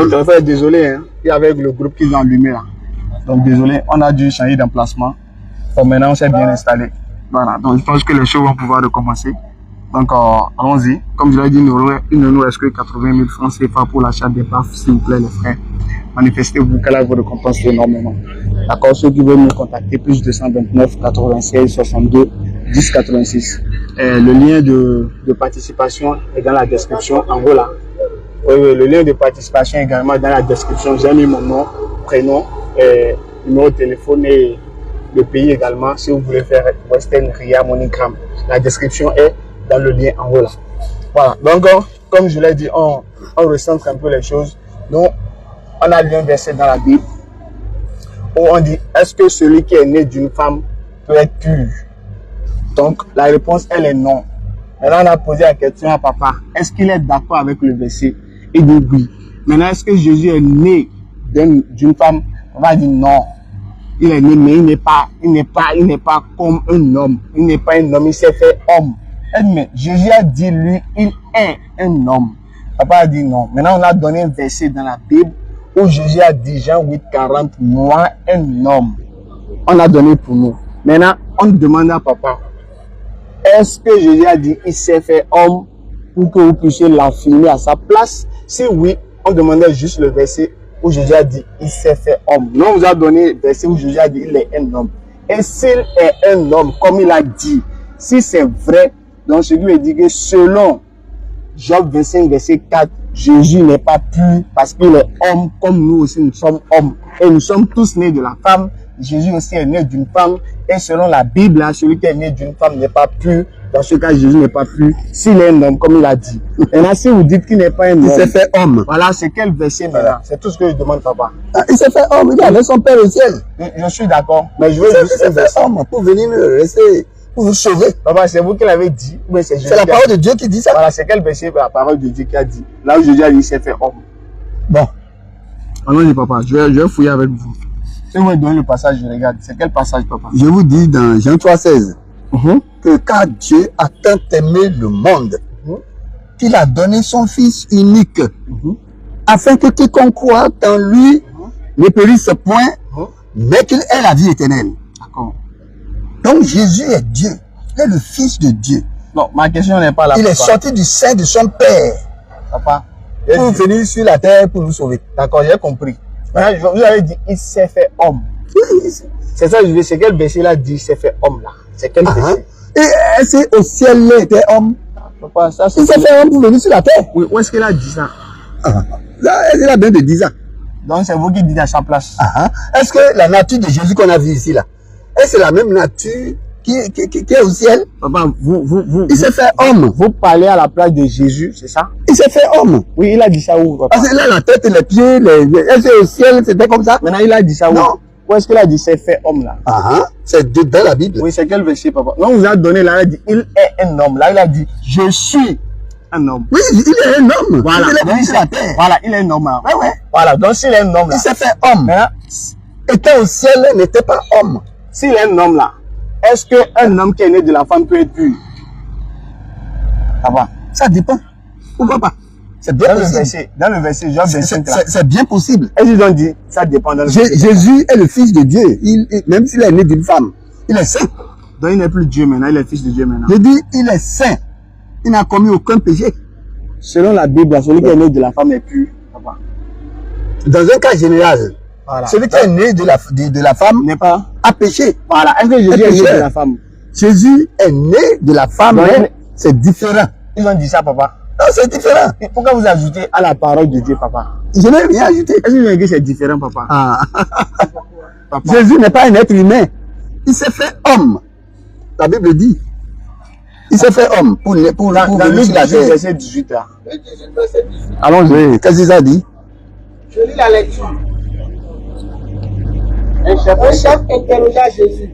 Donc, désolé, hein, il y avait le groupe qui est allumé là. Donc, désolé, on a dû changer d'emplacement. Donc, maintenant, on s'est bien installé. Voilà, donc je pense que les choses vont pouvoir recommencer. Donc, allons-y. Comme je l'ai dit, il ne nous reste que 80 000 francs CFA pour l'achat des baffes, s'il vous plaît, les frères. Manifestez-vous, qu'elle vous récompense énormément. D'accord, ceux qui veulent nous contacter, plus 229 96 62 10 86. Le lien de participation est dans la description, en haut là. Oui, le lien de participation est également dans la description. J'ai mis mon nom, prénom, numéro de téléphone et le pays également, si vous voulez faire Western Ria MoneyGram. La description est dans le lien en haut là. Voilà, donc comme je l'ai dit, on recentre un peu les choses. Donc, on a lu un verset dans la Bible où on dit, est-ce que celui qui est né d'une femme peut être pur? Donc, la réponse, elle est non. Maintenant, on a posé la question à papa, est-ce qu'il est d'accord avec le verset? Il dit oui. Maintenant, est-ce que Jésus est né d'une femme? On va dire non. Il est né, mais il n'est pas comme un homme. Il n'est pas un homme, il s'est fait homme. Mais Jésus a dit, lui, il est un homme. Papa a dit non. Maintenant, on a donné un verset dans la Bible où Jésus a dit, Jean 8, 40, moi, un homme. On a donné pour nous. Maintenant, on demande à papa, est-ce que Jésus a dit, il s'est fait homme pour que vous puissiez l'affirmer à sa place? Si oui, on demandait juste le verset où Jésus a dit, il s'est fait homme. Nous, on vous a donné le verset où Jésus a dit, il est un homme. Et s'il est un homme, comme il a dit, si c'est vrai, donc ce qui veut dire que selon Job 25, verset 4, Jésus n'est pas pur parce qu'il est homme comme nous aussi, nous sommes hommes. Et nous sommes tous nés de la femme. Jésus aussi est né d'une femme. Et selon la Bible, celui qui est né d'une femme n'est pas pur. Dans ce cas, Jésus n'est pas pur s'il est un homme, comme il a dit. Et là, si vous dites qu'il n'est pas un homme, il s'est fait homme. Voilà, c'est quel verset maintenant? C'est tout ce que je demande, papa. Ah, il s'est fait homme, il est avec son Père au ciel. Je suis d'accord, mais je veux juste un verset homme pour venir me rester, pour vous sauver. Papa, c'est vous qui l'avez dit. C'est la parole de Dieu qui dit ça. Voilà, c'est quel verset la parole de Dieu qui a dit? Là où Jésus a dit, il s'est fait homme. Bon. Allons-y, papa, je vais fouiller avec vous. Si vous me donnez le passage, je regarde. C'est quel passage, papa? Je vous dis dans Jean 3,16 que car Dieu a tant aimé le monde qu'il a donné son Fils unique afin que quiconque croit en lui ne périsse point, mais qu'il ait la vie éternelle. D'accord. Donc Jésus est Dieu. Il est le Fils de Dieu. Non, ma question n'est pas là. Il est sorti du sein de son Père. Papa, pour venir sur la terre pour nous sauver. D'accord, j'ai compris. Maintenant, vous avez dit, il s'est fait homme. C'est ça, c'est quel verset il a dit, il s'est fait homme là? C'est quel verset? Et c'est au ciel, il était homme. Papa, ça, il s'est fait homme pour venir sur la terre. Oui, où est-ce qu'il a dit ça? Là, il a bien de 10 ans. Donc, c'est vous qui dites à sa place. Est-ce que la nature de Jésus qu'on a vue ici là, est-ce que c'est la même nature qui est au ciel? Papa, il s'est fait homme. Vous parlez à la place de Jésus, c'est ça? Il s'est fait homme. Oui, il a dit ça où, papa? Parce que là, la tête, les pieds, est-ce que au ciel, c'était comme ça? Maintenant, il a dit ça où? Non. Où est-ce qu'il a dit c'est fait homme là? C'est dans la Bible. Oui, c'est quel verset, papa? Non, on vous a donné là, il a dit il est un homme. Là, il a dit je suis un homme. Oui, il est un homme. Voilà. Il est venu sur la terre. Voilà, il est un homme là. Ouais. Voilà, donc s'il est un homme là. Il s'est fait homme. Était au ciel, n'était pas homme. S'il est un homme là, est-ce qu'un homme qui est né de la femme peut être pur? Papa, ça dépend. Pourquoi pas? C'est bien possible. Dans le verset, Job 25 là. C'est bien possible. Et ils ont dit, ça dépend. Jésus est le Fils de Dieu. Même s'il est né d'une femme, il est saint. Donc il n'est plus Dieu maintenant, il est Fils de Dieu maintenant. Je dis, il est saint. Il n'a commis aucun péché. Selon la Bible, celui qui est né de la femme est pur. Papa. Dans un cas général, celui qui est né de la femme n'est pas a péché. Voilà. Est-ce que Jésus est né de la femme? Jésus est né de la femme, c'est différent. Ils ont dit ça, papa. Non, c'est différent. Pourquoi vous ajoutez à la parole de Dieu, papa? Je n'ai rien ajouté. Est-ce que vous avez dit que c'est différent, papa? Papa. Jésus n'est pas un être humain. Il s'est fait homme. La Bible dit. Il s'est fait homme pour venir sur la terre. Verset 18 là. Allons-y. Qu'est-ce qu'il a dit? Je lis la lecture. Un chef interrogea Jésus.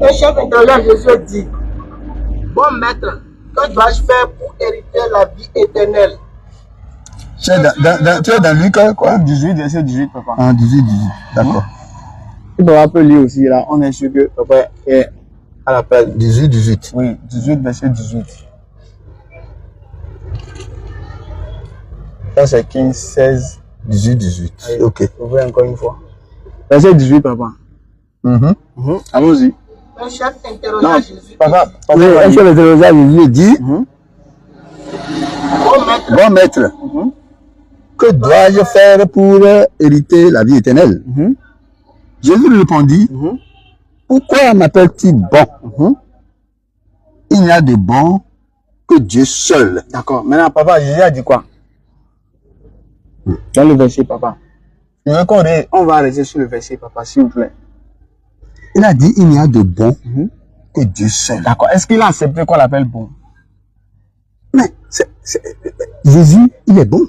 Un chef interrogea Jésus et dit, bon maître, que dois-je faire pour hériter la vie éternelle? Tu es dans Luc, quoi? 18, verset 18, papa. 18, d'accord. Il doit un peu lire aussi, là. On est sûr que papa est à la place. 18. Oui, 18, verset 18. Ça, c'est 15, 16. 18, 18. Allez, Ok. ouvrez encore une fois. Verset 18, papa. Allons-y. Un chef interrogea Jésus. Papa, Oui, un chef interrogea Jésus et dit, Bon maître, bon maître, que dois-je faire pour hériter la vie éternelle? Jésus lui répondit, pourquoi m'appelles-tu bon? Il n'y a de bon que Dieu seul. D'accord. Maintenant, papa, Jésus a dit quoi? Dans le verset, papa. Je veux on va rester sur le verset, papa, s'il vous plaît. Il a dit, il n'y a de bon que Dieu seul. D'accord. Est-ce qu'il a accepté qu'on l'appelle bon? Mais Jésus, il est bon.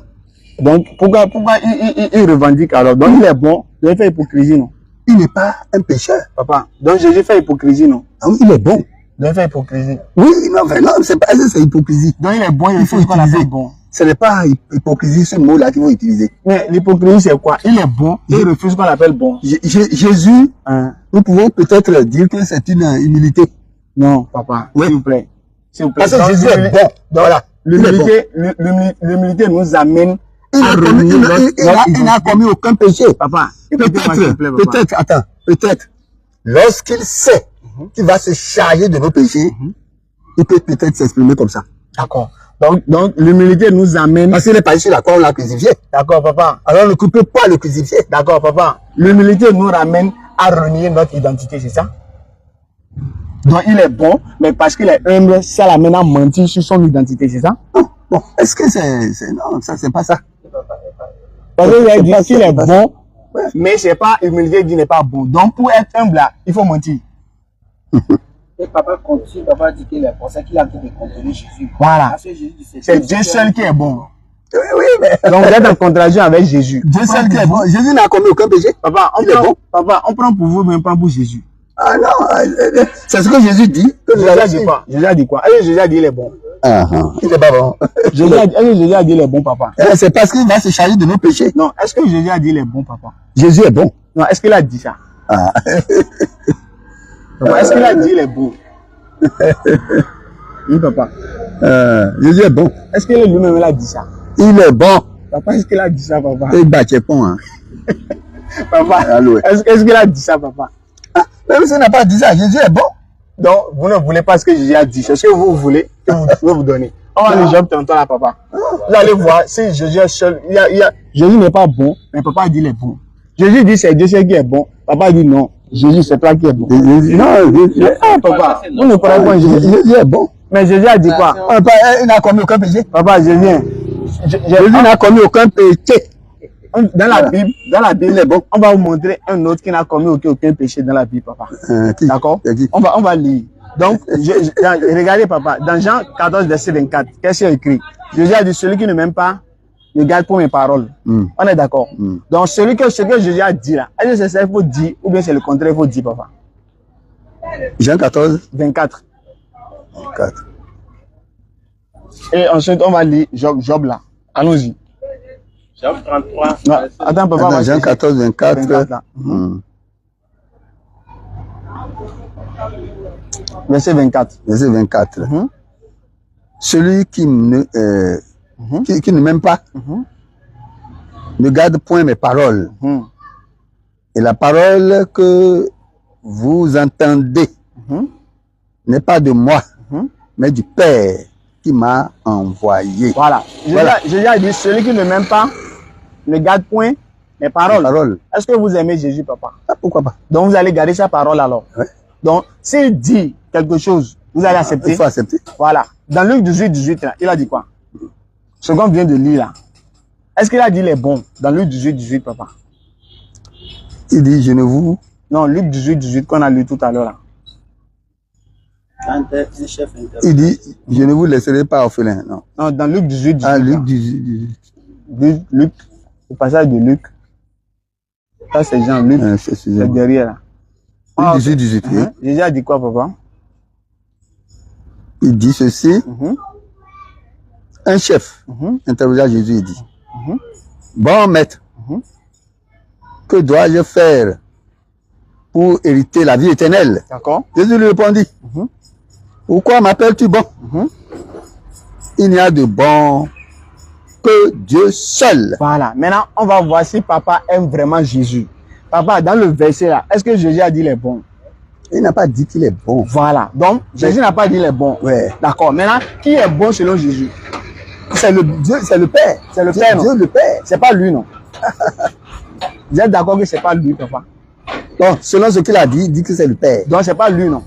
Donc, pourquoi il revendique alors? Donc, il est bon. Il fait hypocrisie, non? Il n'est pas un pécheur. Papa, donc Jésus fait hypocrisie, non? Ah oui, il est bon. Il fait hypocrisie. Oui, non, mais non, c'est pas ça, c'est hypocrisie. Donc, il est bon, il faut faut qu'on utiliser. l'appelle bon. Ce n'est pas hypocrisie, ce mot-là qu'il faut utiliser. Mais l'hypocrisie, c'est quoi? Il est bon et il refuse qu'on l'appelle bon. Jésus, Hein? nous pouvons peut-être dire que c'est une humilité. Non, papa, Oui. s'il vous plaît. S'il vous plaît. Parce que Donc, Jésus est bon. Voilà. Il est bon. L'humilité nous amène Il à n'a commis, renier notre il n'a commis aucun péché. Papa, écoutez-moi, s'il vous plaît, papa. Peut-être, lorsqu'il sait qu'il va se charger de nos péchés, il peut peut-être s'exprimer comme ça. D'accord. Donc l'humilité nous amène. Parce qu'il est passé sur la croix, on l'a crucifié. D'accord, papa. Alors ne coupez pas le crucifié. D'accord, papa. L'humilité nous ramène à renier notre identité, c'est ça? Donc il est bon, mais parce qu'il est humble, ça l'amène à mentir sur son identité, c'est ça? Bon, est-ce que c'est... Non, ça, c'est pas ça. Parce qu'il a C'est dit pas qu'il ça, est c'est pas bon, mais c'est pas humilité dit n'est pas bon. Donc pour être humble là, il faut mentir. et papa continue, papa dit qu'il est bon, c'est qu'il a tout de contrôler Jésus. Voilà. Parce que Jésus dit, C'est Dieu seul qui est bon. Oui, oui, mais... Donc vous êtes en contradiction avec Jésus. Dieu seul qui est bon. Jésus n'a commis aucun péché. Papa, Il est bon. on prend pour vous, mais on prend pour Jésus. Ah non, c'est ce que Jésus dit. Que nous Jésus a avons dit dit. quoi? Jésus a dit quoi? Est-ce que Jésus a dit il est bon? Il n'est pas bon. Est-ce que Jésus a dit il est bon, papa? C'est parce qu'il va se charger de nos péchés. Non, est-ce que Jésus a dit il est bon, papa? Jésus est bon. Non, est-ce qu'il a dit ça? Ah. Papa, est-ce qu'il a dit il est bon? Oui, papa. Jésus est bon. Est-ce que lui-même il a dit ça? Il est bon. Papa, est-ce qu'il a dit ça, papa? Et Bachepon, hein. Papa, Allô. est-ce qu'il a dit ça, papa? Ah, même s'il n'a pas dit ça, Jésus est bon. Donc, vous ne voulez pas ce que Jésus a dit. C'est ce que vous voulez que vous donner. On va aller Job tantôt là, papa. Vous allez voir si Jésus est seul. Jésus n'est pas bon, mais papa dit il est bon. Jésus dit c'est Dieu seul qui est bon. Papa dit non. Jésus c'est toi qui est bon. Jésus, non, Jésus, Papa, vous ne croyez pas en Jésus. Jésus est bon. Mais Jésus a dit quoi? Il n'a commis aucun péché. Papa, je viens. Jésus n'a commis aucun péché. Dans la Bible, il est bon. On va vous montrer un autre qui n'a commis aucun péché dans la Bible, papa. Qui? D'accord? On va lire. Donc, regardez, papa, dans Jean 14, verset 24, qu'est-ce qu'il y a écrit? Jésus a dit, celui qui ne m'aime pas, ne garde pour mes paroles. On est d'accord? Donc, ce que Jésus a dit là, est-ce que c'est ça qu'il faut dire, ou bien c'est le contraire qu'il faut dire, papa? Jean 14, 24. 4. Et ensuite, on va lire Job là. Allons-y. Job 33. Non, attends, papa. Attends, Jean 14, 24. 24 là. Verset 24. Verset 24. Celui qui ne m'aime pas ne garde point mes paroles. Et la parole que vous entendez n'est pas de moi, mais du Père qui m'a envoyé. Voilà. Jésus a dit, celui qui ne m'aime pas ne garde point mes paroles. Est-ce que vous aimez Jésus, papa? Ah, pourquoi pas? Donc vous allez garder sa parole alors. Ouais. Donc, s'il dit quelque chose, vous allez accepter. Il faut accepter. Voilà. Dans Luc 18, là, il a dit quoi? Ce qu'on vient de lire là. Est-ce qu'il a dit les bons dans Luc 18, papa? Il dit, je ne vous... Non, Luc 18 qu'on a lu tout à l'heure là. Quand un chef interrogea. Il dit, je ne vous laisserai pas orphelin. Non. Non, dans Luc 18. Ah, Luc 18. Luc, le passage de Luc. Ça, c'est Jean, Luc. C'est derrière là. Luc 18. Oui. Jésus a dit quoi, papa? Il dit ceci. Un chef interrogea Jésus et dit, bon maître, que dois-je faire pour hériter la vie éternelle? D'accord. Jésus lui répondit, pourquoi m'appelles-tu bon? Il n'y a de bon que Dieu seul. Voilà. Maintenant, on va voir si papa aime vraiment Jésus. Papa, dans le verset là, est-ce que Jésus a dit les bons? Il n'a pas dit qu'il est bon. Voilà. Donc, Jésus n'a pas dit les bons. Ouais. D'accord. Maintenant, qui est bon selon Jésus? C'est le Dieu, c'est le Père. C'est le Père, non? Dieu le Père. C'est pas lui, non? Vous êtes d'accord que c'est pas lui, papa? Donc, selon ce qu'il a dit, il dit que c'est le Père. Donc, c'est pas lui, non?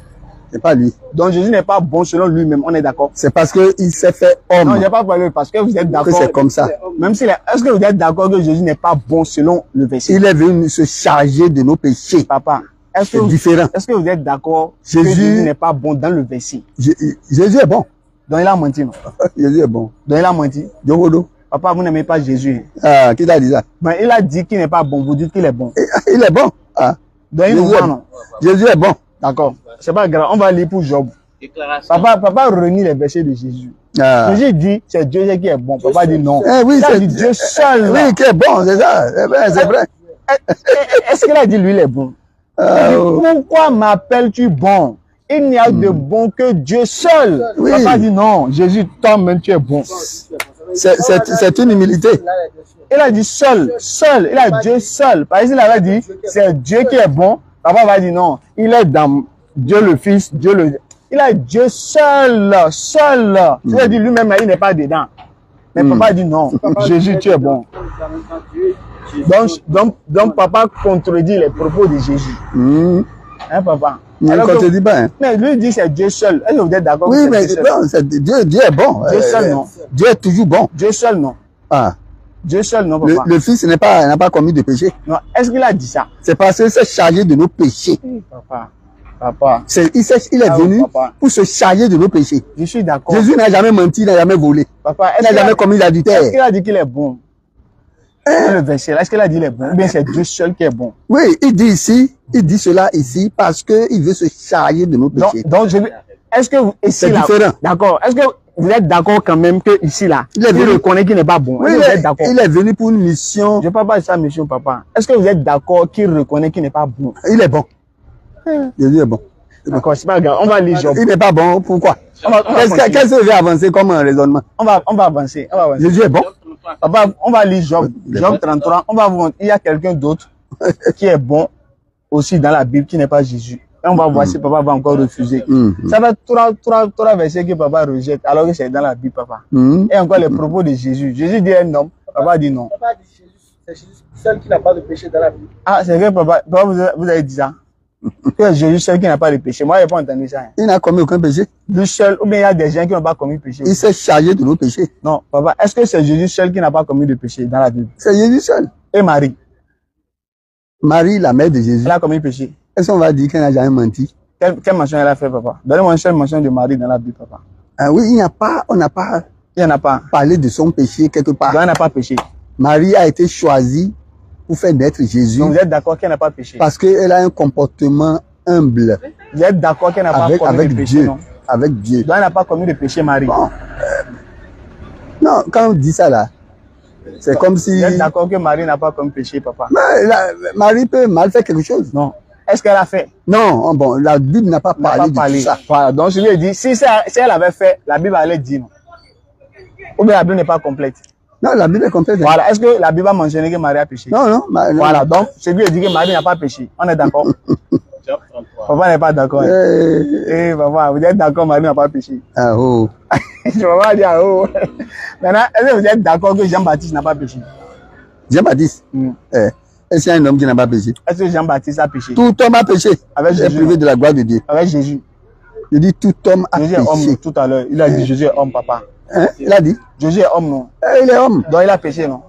C'est pas lui. Donc, Jésus n'est pas bon selon lui-même. On est d'accord? C'est parce qu'il s'est fait homme. Non, il n'y a pas parlé parce que vous êtes que d'accord. c'est comme ça. Même si, est-ce que vous êtes d'accord que Jésus n'est pas bon selon le verset? Il est venu se charger de nos péchés. Papa, est-ce C'est différent. que vous êtes d'accord que Jésus- Jésus n'est pas bon dans le verset? Jésus est bon. Donc, il a menti, non? Jésus est bon. Donc, il a menti. Diogodo. Papa, vous n'aimez pas Jésus. Ah, qui t'a dit ça? Mais il a dit qu'il n'est pas bon. Vous dites qu'il est bon. Il est bon. Ah. Donc, il nous Jésus, ment, non? Jésus est bon. D'accord. C'est pas grave. On va lire pour Job. Déclaration. Papa renie les versets de Jésus. Ah. Jésus dit, c'est Dieu qui est bon. Papa dit non. Eh oui, il a c'est dit Dieu seul. là. Oui, qui est bon, c'est ça. C'est vrai. Est-ce qu'il a dit lui il est bon? Ah, Il dit, oh. pourquoi m'appelles-tu bon? Il n'y a de bon que Dieu seul. Oui. Papa dit non. Jésus, toi-même tu es bon. C'est une humilité. Il a dit seul, seul. Il a dit Dieu seul. Par exemple, il avait dit, c'est Dieu qui est bon. Papa va dire non. Il est dans Dieu le Fils, Dieu le... Il a dit Dieu seul, seul. Il a dit lui-même, il n'est pas dedans. Mais papa dit non. Jésus, tu es bon. Donc papa contredit les propos de Jésus. Hein, papa? Il ne Alors que- contredit pas. Hein. Mais lui dit c'est Dieu seul. Est-ce que vous êtes d'accord? Oui, que mais c'est Dieu seul? non, Dieu est bon. Dieu seul, non. Dieu est toujours bon. Dieu seul, non. Ah. Dieu seul, non, papa. Le Fils n'a pas commis de péché. Non. Est-ce qu'il a dit ça? C'est parce qu'il s'est chargé de nos péchés. Papa. Papa. Il est Ah, venu papa. pour se charger de nos péchés. Je suis d'accord. Jésus n'a jamais menti, il n'a jamais volé. Papa, Il n'a jamais commis est-ce l'adultère. qu'il a dit qu'il est bon? Dans le verset là, est-ce qu'il a dit qu'il est bon? Ou bien c'est Dieu seul qui est bon? Oui, il dit cela ici parce qu'il veut se charger de nos péchés. Donc est-ce que vous, ici C'est là, différent. d'accord, est-ce que vous êtes d'accord quand même que ici là, Il est il venu- reconnaît qu'il n'est pas bon? Oui, Est-ce que vous êtes d'accord? il est venu pour une mission. Je ne parle pas de ça, monsieur papa. Est-ce que vous êtes d'accord qu'il reconnaît qu'il n'est pas bon? Il est bon. Jésus est bon. D'accord, c'est pas grave. On va lire Job. Il n'est pas bon, pourquoi? On va continuer. Qu'est-ce que veut avancer comme un raisonnement? On va avancer. On va avancer. Jésus est bon. Papa, on va lire Job. Il est Job bon. 33. On va voir. Il y a quelqu'un d'autre qui est bon aussi dans la Bible, qui n'est pas Jésus. Et on va voir si papa va encore refuser. Ça va trois versets que papa rejette alors que c'est dans la Bible, papa. Et encore les propos de Jésus. Jésus dit un homme, papa dit non. Papa dit Jésus, c'est Jésus seul qui n'a pas de péché dans la Bible. Ah, c'est vrai, papa. Papa, vous avez dit ça? Que Jésus seul qui n'a pas de péché. Moi, je n'ai pas entendu ça. Hein. Il n'a commis aucun péché. Lui seul, ou bien il y a des gens qui n'ont pas commis péché. Il s'est chargé de nos péchés. Non, papa, est-ce que c'est Jésus seul qui n'a pas commis de péché dans la Bible? C'est Jésus seul. Et Marie, Marie, la mère de Jésus. elle a commis péché. Est-ce qu'on va dire qu'elle n'a jamais menti? Quelle mention elle a fait, papa? Donnez-moi une seule mention de Marie dans la Bible, papa. Ah oui, on n'a pas Il n'y en a pas. parlé de son péché quelque part. Donc, elle n'a pas péché. Marie a été choisie pour faire naître Jésus Donc, vous êtes d'accord qu'elle n'a pas péché? parce qu'elle a un comportement humble Vous êtes d'accord qu'elle n'a pas commis avec de péché, Dieu. non? Avec Dieu. Donc, elle n'a pas commis de péché, Marie. Bon, non, quand on dit ça là, c'est comme si Vous êtes d'accord que Marie n'a pas commis de péché, papa? Marie peut mal faire quelque chose. Non. Est-ce qu'elle a fait? Non, bon, la Bible n'a pas Elle n'a parlé pas de tout ça. Voilà. Donc, je lui ai dit, si elle avait fait, la Bible allait dire non. Ou bien la Bible n'est pas complète. Non, la Bible est complète. Voilà. Est-ce que la Bible a mentionné que Marie a péché? Non, non. Voilà. Donc, je lui ai dit que Marie n'a pas péché. On est d'accord? Job 33. Papa n'est pas d'accord. Eh, papa, vous êtes d'accord, Marie n'a pas péché? Ah oh. Je vais pas dire oh. Maintenant, est-ce que vous êtes d'accord que Jean-Baptiste n'a pas péché? Jean-Baptiste, est-ce qu'il y a un homme qui n'a pas péché? Est-ce que Jean-Baptiste a péché? Tout homme a péché. Avec Il est Jésus, privé non? de la gloire de Dieu. Avec Jésus. Il dit tout homme a Jésus est homme péché. tout à l'heure. Il a dit Jésus est homme, papa. Hein? Il a dit, Jésus est homme, non? il est homme. Donc il a péché, non?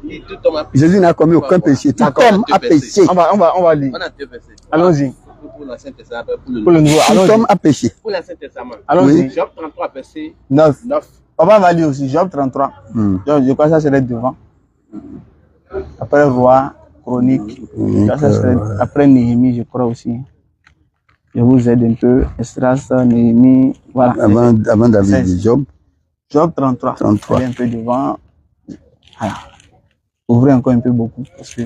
Il dit tout homme a péché. Jésus n'a commis aucun péché. Tout D'accord, homme a deux versets. péché. On va lire. On a deux versets. Allons-y. Pour l'Ancien Testament, pour Pour le le nouveau. Tout Allons-y. homme a péché. Pour l'Ancien Testament. Allons-y. Job 33, verset 9. 9. Papa va lire aussi. Job 33. Je crois que ça serait devant. Après Roi, Chronique. Ça serait après Néhémie, je crois aussi. Je vous aide un peu. Estras, Néhémie. Voilà. Avant David dit Job. Job 33. 33. Allez un peu devant. Voilà. Ouvrez encore un peu beaucoup parce que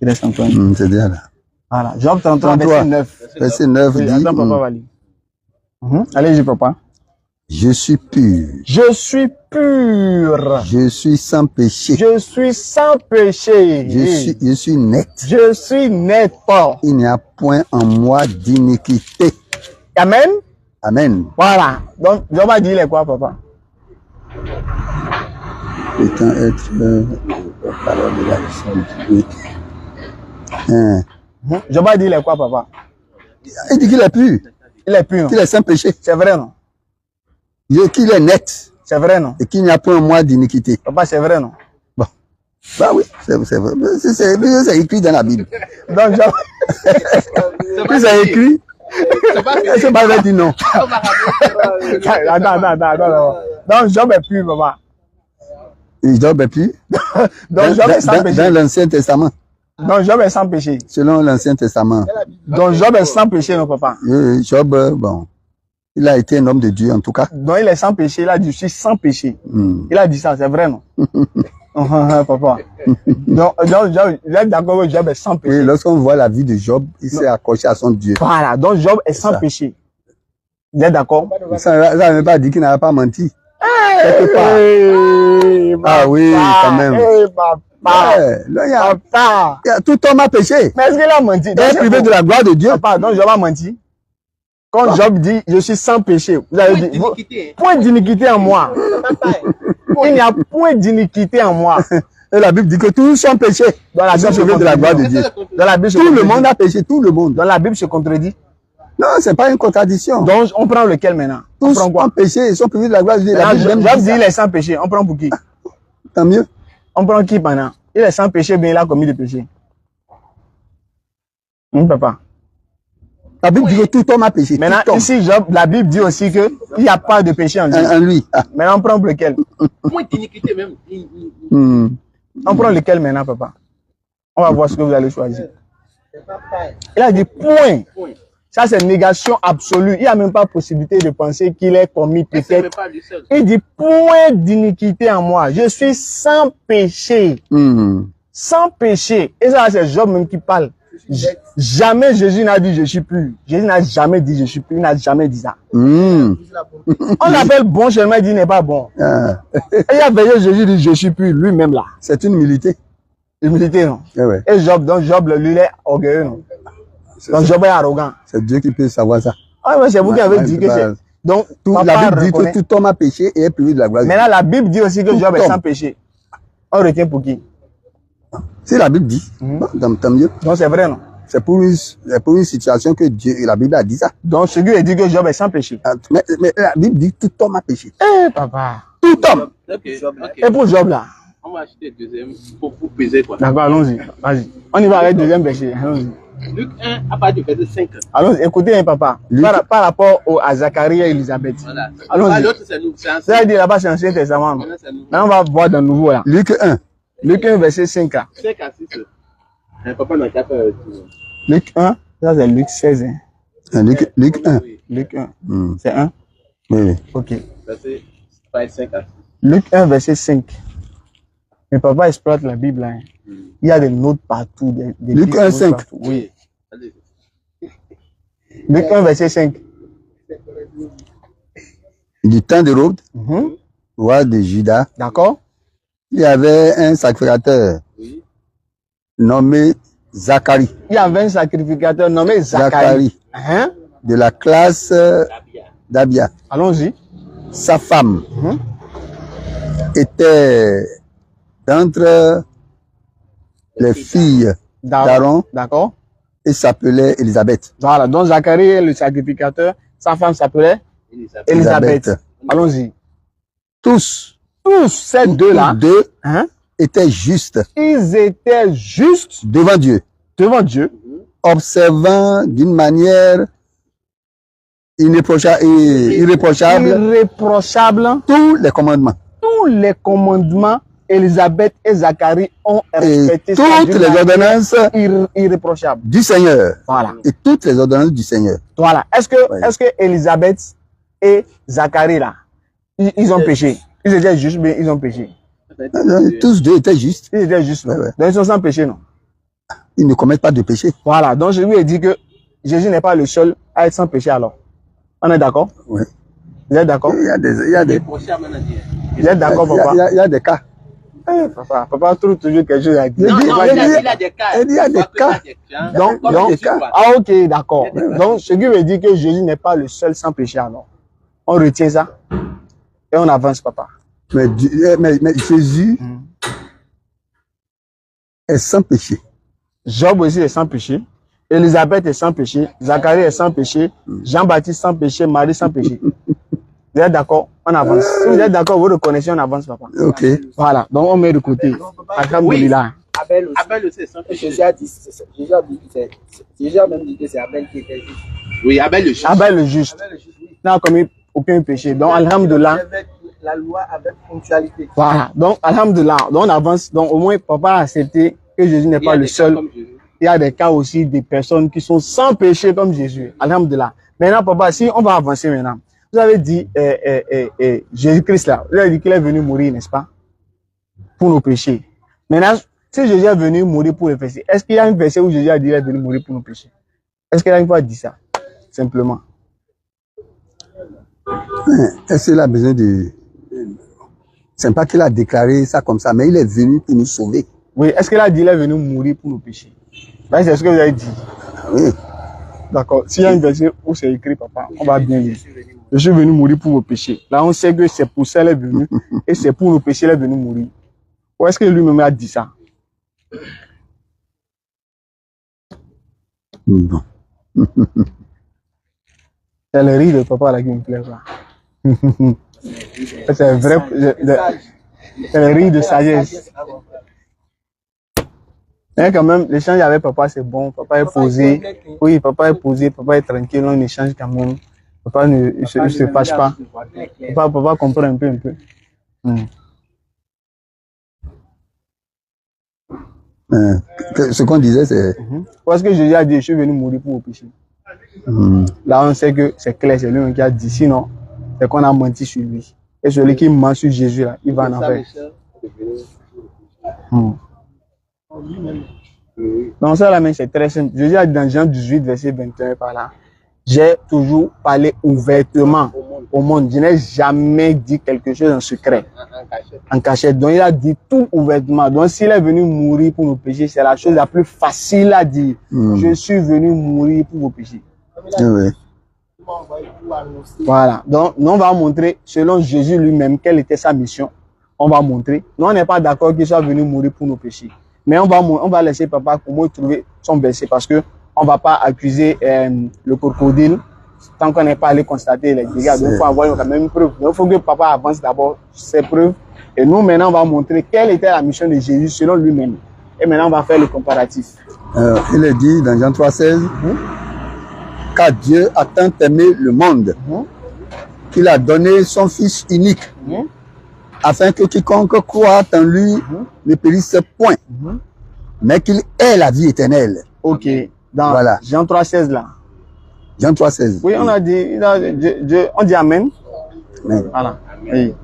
il reste encore un peu. C'est bien là. Voilà. Job 33, 33. verset 9. Verset 9 Oui, dit, attends, papa va lire. Allez-y, papa. je suis pur. Je suis pur. Je suis sans péché. Je suis sans péché. Je suis net. Je suis net. Il n'y a point en moi d'iniquité. Amen. Amen. Voilà. Donc, Job a dit, il est quoi, papa? Étant être parole de la Dieu. Job a dit, il est quoi, papa? Il dit qu'il est pur. Il est pur. Qu'il est sans péché. C'est vrai, non? Qu'il est net. C'est vrai, non? Et qu'il n'y a point en moi d'iniquité. Papa, c'est vrai, non? Bon. Bah oui, c'est vrai. C'est écrit dans la Bible. Donc, Job... Puis c'est écrit. C'est pas vrai dit non. Attends. Donc, Job est pur, papa. Job est pur. Donc, Job est sans péché. Dans l'Ancien Testament. Donc, Job est sans péché. Selon l'Ancien Testament. Donc, Job est sans péché, non, papa? Job, bon, il a été un homme de Dieu, en tout cas. Donc, il est sans péché. Il a dit, je suis sans péché. Il a dit ça, c'est vrai, non? Papa. Donc, Job, il est d'accord que Job est sans péché. Oui, lorsqu'on voit la vie de Job, il s'est accroché à son Dieu. Voilà. Donc, Job est sans péché. Il est d'accord? Ça ne veut pas dire qu'il n'avait pas menti. Quelque part. Ah oui, quand même. Papa. Il y a tout homme a péché. Mais est-ce qu'il a menti? Il est privé de la gloire de Dieu. Papa, donc Job a menti. Quand Job dit, je suis sans péché, vous avez dit, point d'iniquité en moi. Il n'y a point d'iniquité en moi. Et la Bible dit que tous sont péchés. Dans la Bible, privé de la gloire de Dieu. Dans la Bible, tout le monde a péché, tout le monde. Dans la Bible, se contredit. Non, c'est pas une contradiction. Donc, on prend lequel maintenant? Tous ont péché, ils sont privés de la gloire de Dieu. Job dit, il est sans péché. On prend pour qui? Tant mieux. On prend qui maintenant? Il est sans péché, bien il a commis des péchés. Papa. La Bible dit que tout homme a péché. Maintenant, ici, Job, la Bible dit aussi qu'il n'y a pas de péché en lui. En lui. Maintenant, on prend pour lequel? Point d'iniquité même. On prend lequel maintenant, papa? On va voir ce que vous allez choisir. Il a dit point. Ça, c'est négation absolue. Il n'y a même pas possibilité de penser qu'il ait commis peut-être. Il dit point d'iniquité en moi. Je suis sans péché. Sans péché. Et ça, c'est Job même qui parle. Jamais Jésus n'a dit je suis pur. Jésus n'a jamais dit je suis pur. Il n'a jamais dit ça. On l'appelle bon seulement, il dit il n'est pas bon. Et il y a veillé, Jésus dit je suis pur. Lui-même là. C'est une humilité. Humilité, non? Et Job, donc Job, lui, il est orgueilleux, non? Donc Job est arrogant. C'est Dieu qui peut savoir ça. Ah, mais c'est vous qui avez dit que c'est. Donc, la Bible dit que tout homme a péché et est privé de la gloire de Dieu. Maintenant, la Bible dit aussi que Job est sans péché. On retient pour qui? Si la Bible dit, tant mieux. Donc c'est vrai, non? C'est pour une situation que Dieu et la Bible a dit ça. Donc ce Dieu dit que Job est sans péché. Mais la Bible dit que tout homme a péché. Eh, papa. Tout homme. Et pour Job là? On va acheter le deuxième pour peser quoi. D'accord, allons-y. Vas-y. On y va avec le deuxième péché. Allons-y. Luc 1, à partir du verset 5. Allons-y, écoutez, hein, papa. Par rapport à Zacharie et Elisabeth. Voilà. Allons-y. L'autre, c'est nous. Ça dit là-bas, c'est l'Ancien Testament. Là, on va voir dans le Nouveau là. Luc 1. Luc 1, verset 5 là. 5 à 6. Papa n'a qu'à faire. Luc 1, ça c'est Luc 16. Hein. Luc 1. Luc 1. C'est 1? Oui. Ok. Verset 5 à 6. Luc 1, verset 5. Mais papa exploite la Bible. Hein. Il y a des notes partout. Luc 1, 5. Oui. Luc 1, verset 5. Du temps de Rode, roi de Juda, d'accord, il y avait un sacrificateur nommé Zacharie. Il y avait un sacrificateur nommé Zacharie. De la classe d'Abia. Allons-y. Sa femme était d'entre les filles d'Aaron. D'accord. Et s'appelait Élisabeth. Voilà, donc Zacharie est le sacrificateur. Sa femme s'appelait Élisabeth. Allons-y. Tous ces deux-là étaient justes. Ils étaient justes devant Dieu. Devant Dieu. Observant d'une manière irréprochable tous les commandements. Tous les commandements, Élisabeth et Zacharie ont respecté toutes les ordonnances irréprochables du Seigneur. Voilà. Et toutes les ordonnances du Seigneur. Voilà. Est-ce que Élisabeth et Zacharie là, ils ont péché? Ils étaient justes, mais ils ont péché. Tous deux étaient justes. Ils étaient justes. Ouais. Donc ils sont sans péché, non? Ils ne commettent pas de péché. Voilà. Donc je lui ai dit que Jésus n'est pas le seul à être sans péché alors. On est d'accord? Oui. Vous êtes d'accord? Il y a des... Vous êtes d'accord, papa? Il y a des cas. Papa trouve toujours quelque chose à dire. Non, dit- non, il il dit- a des cas. il y a des Pas que cas. il y a des cas. Donc, Comme donc, Jésus, quoi. ah, ok, d'accord. Donc, ce qui veut dire que Jésus n'est pas le seul sans péché, alors. On retient ça et on avance, papa. Mais Jésus est sans péché. Job aussi est sans péché. Élisabeth est sans péché. Zacharie est sans péché. Jean-Baptiste sans péché. Marie sans péché. Vous êtes d'accord? On avance. Si vous êtes d'accord, vous reconnaissez, on avance, papa. Ok. Voilà. Donc, on met de côté. Alhamdulillah. Abel aussi. Abel aussi est sans péché. Jésus a dit, Jésus a dit que Jésus a même dit que c'est Abel qui était juste. Oui, Abel le juge. Abel le juste. Abel le juste, oui. N'a commis aucun péché. Donc, alhamdulillah. Avec la loi avec ponctualité. Voilà. Donc, alhamdulillah. Donc, on avance. Donc, au moins, papa a accepté que Jésus n'est Il y a pas le des cas seul. comme Jésus. Il y a des cas aussi des personnes qui sont sans péché comme Jésus. Alhamdulillah. Maintenant, papa, si on va avancer maintenant. Vous avez dit, Jésus-Christ là, vous avez dit qu'il est venu mourir, n'est-ce pas? Pour nos péchés. Maintenant, si Jésus est venu mourir pour les péchés, est-ce qu'il y a un verset où Jésus a dit qu'il est venu mourir pour nos péchés? Est-ce qu'il a une fois dit ça? Simplement. Est-ce qu'il a besoin de... C'est pas qu'il a déclaré ça comme ça, mais il est venu pour nous sauver. Oui, est-ce qu'il a dit qu'il est venu mourir pour nos péchés? Ben, c'est ce que vous avez dit. Oui. D'accord. S'il y a un verset où c'est écrit, papa, on va bien lire. Je suis venu mourir pour vos péchés. Là, on sait que c'est pour ça qu'il est venu et c'est pour nos péchés qu'il est venu mourir. Ou est-ce que lui-même a dit ça? Non. C'est le rire de papa là qui me plaît pas. C'est vrai. C'est le rire de sagesse. Mais quand même, l'échange avec papa, c'est bon. Papa est posé. Oui, papa est posé. Papa est tranquille. On échange quand même. Papa ne se fâche pas. Papa comprend un peu. Ce qu'on disait, c'est... Parce que Jésus a dit, je suis venu mourir pour vos péchés. Là, on sait que c'est clair, c'est lui qui a dit. Sinon, c'est qu'on a menti sur lui. Et celui qui ment sur Jésus, là, il va en enfer. Donc ça, là, même, c'est très simple. Jésus a dit dans Jean 18, verset 21, par là, j'ai toujours parlé ouvertement au monde. Je n'ai jamais dit quelque chose en secret, en cachette. Donc il a dit tout ouvertement. Donc s'il est venu mourir pour nos péchés, c'est la chose la plus facile à dire. Je suis venu mourir pour vos péchés. Oui. Voilà. Donc nous, on va montrer, selon Jésus lui-même, quelle était sa mission. On va montrer. Nous, on n'est pas d'accord qu'il soit venu mourir pour nos péchés. Mais on va laisser papa comment trouver son verset parce que on va pas accuser le crocodile tant qu'on n'est pas allé constater les dégâts. Donc, il faut avoir quand même une preuve. Donc, il faut que papa avance d'abord ses preuves. Et nous, maintenant, on va montrer quelle était la mission de Jésus selon lui-même. Et maintenant, on va faire le comparatif. Il est dit dans Jean 3,16 car Dieu a tant aimé le monde qu'il a donné son Fils unique afin que quiconque croit en lui ne périsse point, mais qu'il ait la vie éternelle. Ok. Dans Voilà. Jean 3,16 là. Jean 3,16. Oui, on a dit, on dit Amen. Amen. Voilà. Oui.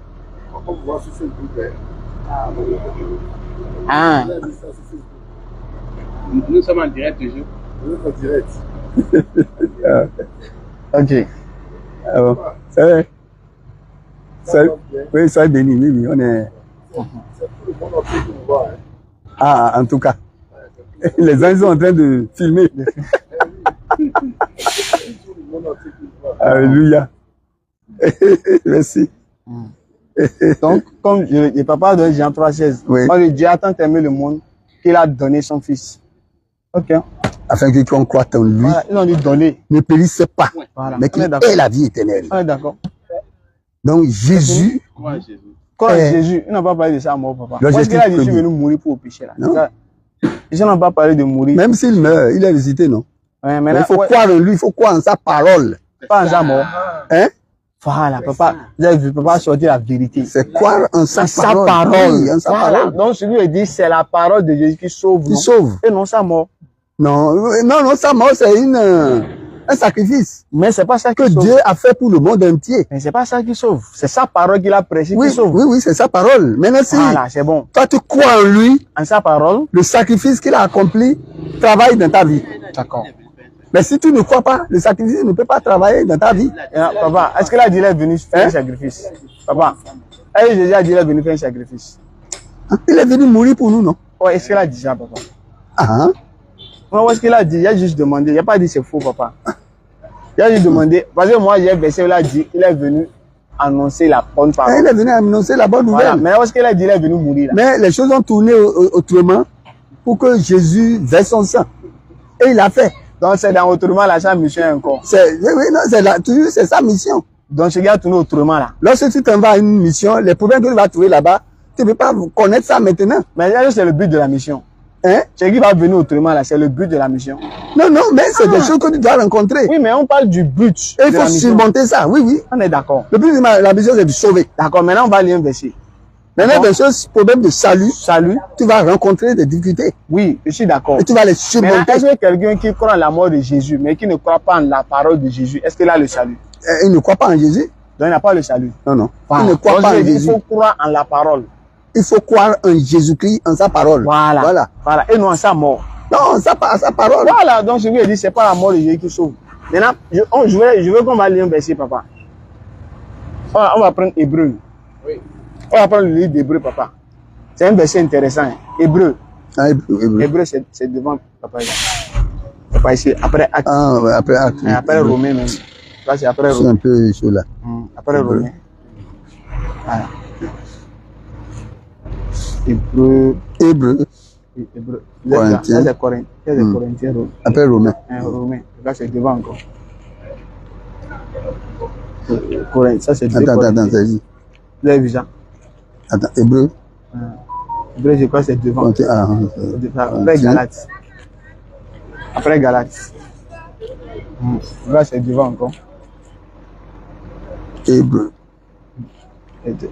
Ah. Nous sommes en direct toujours. Ok. Ah bon. Oui, soyez bénis, oui, on est... Ah, en tout cas. Les gens sont en train de filmer. Alléluia. Merci. Donc, comme le papa de Jean 3,16, Oui. moi, Dieu a tant aimé le monde qu'il a donné son fils. Ok. Afin que quiconque croit en lui Voilà, ils ont dit donner. ne périsse pas, Voilà. mais On qu'il est d'accord. ait la vie éternelle. On est d'accord. Donc Jésus, Crois en Jésus. Quand Eh. Jésus, il n'a pas parlé de ça à mort, papa. Donc, Parce qu'il a dit, je j'explique suis le venu mourir pour le péché là. Non. Ça, Jésus n'a pas parlé de mourir. même s'il meurt, il est ressuscité, non? Ouais, Mais maintenant, il faut ouais, croire en lui, il faut croire en sa parole. pas en sa mort. Hein? Voilà, papa, vous avez vu, papa sortir la vérité. C'est croire en sa En sa parole. parole. Oui, en sa Voilà. parole. Donc, celui qui dit, c'est la parole de Jésus qui sauve. Qui non? sauve. Et non sa mort. Non, sa mort, c'est un sacrifice Mais c'est pas ça qui que sauve. Dieu a fait pour le monde entier. Mais c'est pas ça qui sauve. C'est sa parole qu'il a prêchée Oui, qui sauve. oui, c'est sa parole. Maintenant, si Voilà, c'est bon. toi tu crois en lui, En sa parole. le sacrifice qu'il a accompli travaille dans ta vie. D'accord. Mais si tu ne crois pas, le sacrifice ne peut pas travailler dans ta vie. Papa, est-ce qu'il a dit qu'il est venu faire un sacrifice? Papa, Et Jésus a dit qu'il est venu faire un sacrifice. Il est venu mourir pour nous, non? Ouais, est-ce qu'il a dit ça, papa? Ah, Non, est-ce qu'il a dit? Il a juste demandé. Il n'a pas dit c'est faux, papa. Il a juste demandé. Parce que moi, j'ai versé, il a dit il est venu annoncer la bonne parole. il est venu annoncer la bonne nouvelle. Voilà. Mais où est-ce qu'il a dit il est venu mourir là? Mais les choses ont tourné autrement pour que Jésus verse son sang. Et il l'a fait. Donc c'est dans autrement là, sa mission encore. Toujours c'est sa mission. Donc ce qui a tourné autrement là. Lorsque tu t'en vas à une mission, les problèmes que tu vas trouver là-bas, tu ne peux pas connaître ça maintenant. Mais c'est le but de la mission. Hein? Ce qui va venir autrement là, c'est le but de la mission. Non, non, mais c'est des choses que tu dois rencontrer. Oui, mais on parle du but. Et il faut surmonter ça, oui, oui. On est d'accord. Le but de la mission, c'est de sauver. D'accord, maintenant on va lire un verset. Maintenant, des choses, problème de salut, Salut. tu vas rencontrer des difficultés. Oui, je suis d'accord. Et tu vas les Mais surmonter. est-ce que quelqu'un qui croit en la mort de Jésus, mais qui ne croit pas en la parole de Jésus, est-ce qu'il a le salut? Il ne croit pas en Jésus? Donc il n'a pas le salut. Non, non. Voilà. Il ne croit Donc, pas en il Jésus. faut croire en la parole. Il faut croire en Jésus-Christ, en sa parole. Voilà. Voilà. Voilà. Et non en sa mort. Non, sa parole. Voilà. Donc je lui ai dit, c'est pas la mort de Jésus qui sauve. Maintenant, je veux qu'on va lire un verset, papa. On va prendre Hébreu. Oui. On va prendre le livre d'Hébreu, papa. C'est un verset intéressant. Hein. Hébreu. Ah, hébreu. Hébreu, c'est devant papa. Papa ici. Après Actes. Ah, ouais, après Actes. Et après Romain même. Là, c'est après C'est Romain. un peu chaud là. Après Hébreu. Romain. Voilà. Hébreu. Hébreu. Hébreu. Corinthiens. Ça, c'est Corinthiens. Ça, c'est Corinthiens. Après Romain. Romain. Là, c'est devant encore. Corinthiens. Ça, c'est devant. Attends, c'est dit. Vous avez vu ça? Attends, Hébreu. Hébreu, je crois que c'est devant. Après Galates. Après Galates. Là, c'est devant encore. Hébreu.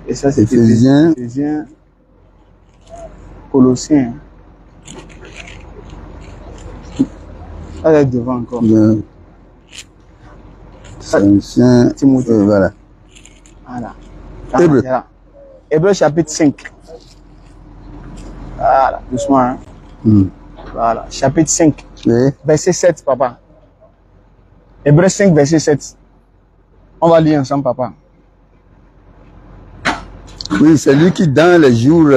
Et ça, c'est Éphésiens. Éphésiens. Colossiens. Ça, c'est devant encore. Ancien. Timothée. Voilà. Voilà. Hébreu. Voilà. Hébreu chapitre 5. Voilà, doucement. Hein. Voilà, chapitre 5. Oui. Verset 7, papa. Hébreu 5, verset 7. On va lire ensemble, papa. Oui, c'est lui qui, dans les jours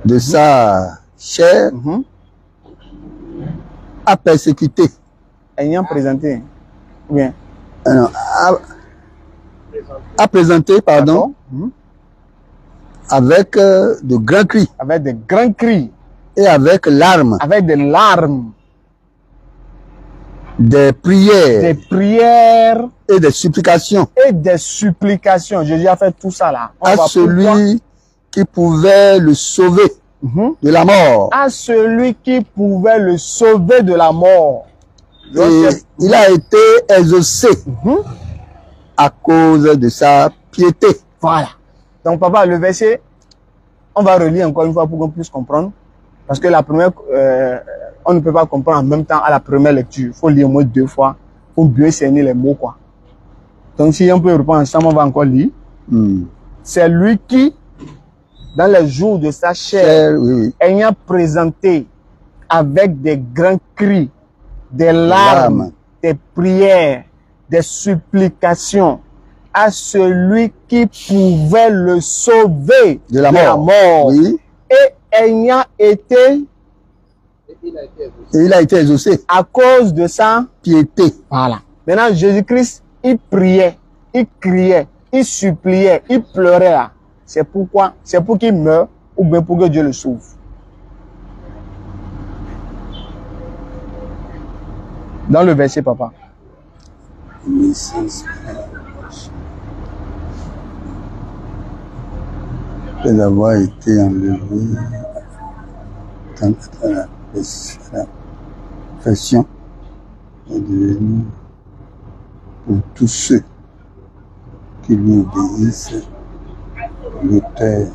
de sa chair, a persécuté. Ayant présenté. Ou bien. Non, a présenté, pardon, avec de grands cris Avec des grands cris. et avec larmes, Avec des larmes. des prières Des prières et des supplications et des supplications. Jésus a fait tout ça là. On à va celui qui pouvait le sauver de la mort. à celui qui pouvait le sauver de la mort. Donc, Et il a été exaucé à cause de sa piété. voilà. Donc, papa, le verset, on va relire encore une fois pour qu'on puisse comprendre. Parce que la première, on ne peut pas comprendre en même temps à la première lecture. Il faut lire au moins 2 fois pour bien cerner les mots, quoi. Donc, si on peut reprendre ensemble, on va encore lire. C'est lui qui, dans les jours de sa chair, Oui. ayant présenté avec des grands cris, des larmes, des prières, des supplications à celui qui pouvait le sauver De la mort. Oui. et ayant été Et il a été exaucé. à cause de sa Piété. voilà. Maintenant Jésus-Christ, il priait, il criait, il suppliait, il pleurait là. C'est pourquoi, c'est pour qu'il meure ou bien pour que Dieu le sauve. Dans le verset, papa. Après avoir été enlevé tant à la pression est devenu pour tous ceux qui lui obéissent l'auteur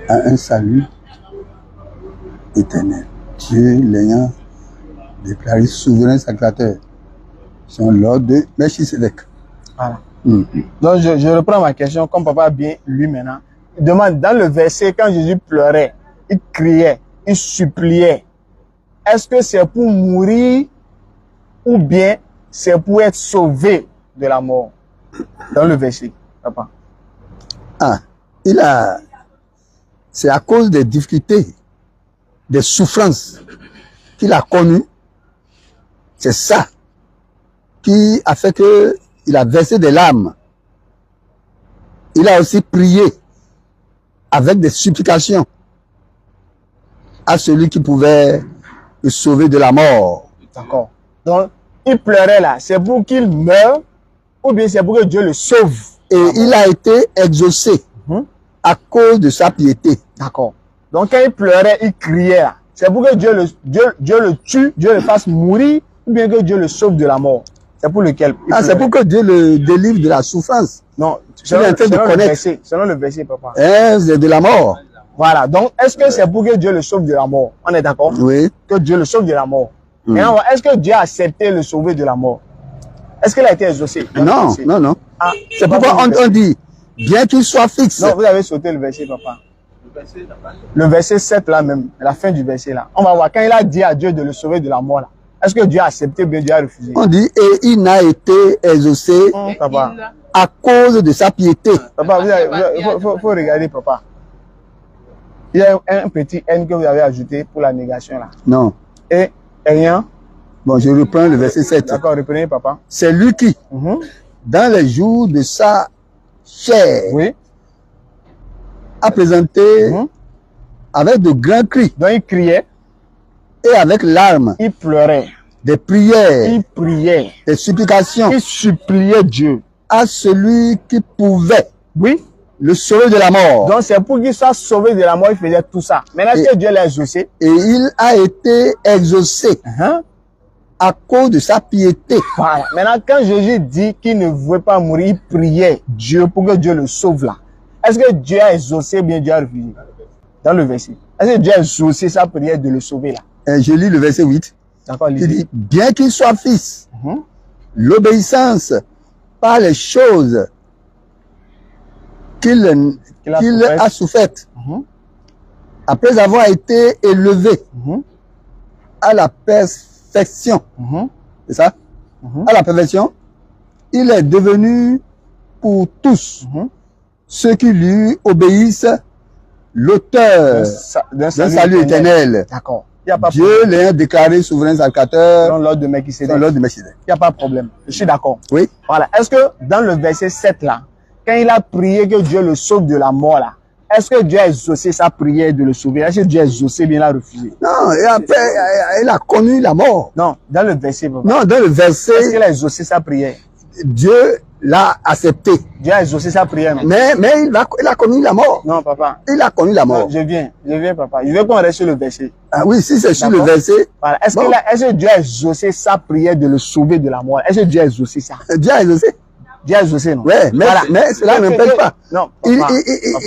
a un salut éternel. Dieu l'ayant déclaré souverain sacrificateur. C'est l'ordre de Melchisedec. Voilà. Donc, je reprends ma question, comme papa a bien lu maintenant. Il demande, dans le verset, quand Jésus pleurait, il criait, il suppliait, est-ce que c'est pour mourir ou bien c'est pour être sauvé de la mort? Dans le verset, papa. Ah, c'est à cause des difficultés, des souffrances qu'il a connues. C'est ça qui a fait que il a versé des larmes. Il a aussi prié avec des supplications à celui qui pouvait le sauver de la mort. D'accord. Donc, il pleurait là. C'est pour qu'il meure ou bien c'est pour que Dieu le sauve? Et il a été exaucé à cause de sa piété. D'accord. Donc, quand il pleurait, il criait là. C'est pour que Dieu le tue, Dieu le fasse mourir ou bien que Dieu le sauve de la mort? C'est pour lequel? Ah, c'est pour que Dieu le délivre de la souffrance. Non, Il est en train de connaître. selon le verset, papa. C'est de la mort. Voilà. Donc, est-ce que c'est pour que Dieu le sauve de la mort? On est d'accord? Oui. Que Dieu le sauve de la mort. Maintenant, est-ce que Dieu a accepté le sauver de la mort? Est-ce qu'il a été exaucé? Non, non, non. Ah, C'est pourquoi on dit, bien qu'il soit fixe. Non, vous avez sauté le verset, papa. Le verset 7 là même, la fin du verset là. On va voir, quand il a dit à Dieu de le sauver de la mort là, est-ce que Dieu a accepté ou bien Dieu a refusé? On dit, et il n'a été exaucé Papa, à cause de sa piété. papa, faut regarder, papa. Il y a un petit N que vous avez ajouté pour la négation là. Non. Et rien. Bon, je reprends le verset 7. D'accord, reprenez, papa. C'est lui qui, dans les jours de sa chair, Oui. a présenté avec de grands cris Donc il criait, et avec larmes, il pleurait, des prières, il priait, des supplications il suppliait Dieu. à celui qui pouvait Oui. le sauver de la mort. Donc c'est pour qu'il soit sauvé de la mort, il faisait tout ça. Maintenant, est-ce que Dieu l'a exaucé? Et il a été exaucé à cause de sa piété. Voilà. Maintenant, quand Jésus dit qu'il ne voulait pas mourir, il priait Dieu pour que Dieu le sauve là. Est-ce que Dieu a exaucé ou bien Dieu a refusé? Dans le verset. Est-ce que Dieu a exaucé sa prière de le sauver là? Je lis le verset 8. D'accord, Il lisez. dit, bien qu'il soit fils, l'obéissance par les choses qu'il a souffertes, après avoir été élevé à la perfection, c'est ça? À la perfection, il est devenu pour tous ceux qui lui obéissent l'auteur d'un salut éternel. D'accord. Il n'y a pas de Dieu l'a déclaré souverain sacrificateur dans l'ordre de Melchisédek. dans l'ordre de Melchisédek. Il n'y a pas de problème. Je suis d'accord. Oui. Voilà. Est-ce que dans le verset 7 là, quand il a prié que Dieu le sauve de la mort là, est-ce que Dieu a exaucé sa prière de le sauver? Est-ce que Dieu a exaucé, bien il a refusé? Non, et après, il a connu la mort. Non, dans le verset, papa. Non, dans le Est-ce verset, qu'il a exaucé sa prière? Dieu l'a accepté. Dieu a exaucé sa prière, non? Mais il a connu la mort. Non, papa. Il a connu la Non, mort. je viens, papa. Je veux qu'on reste sur le verset. Ah oui, si c'est sur le D'accord. verset, Voilà. Est-ce Bon. que Dieu a exaucé sa prière de le sauver de la mort? Est-ce que Dieu a exaucé ça? Dieu a exaucé. Dieu a exaucé, non? Ouais, mais cela Donc, n'empêche pas. Non, Il, papa,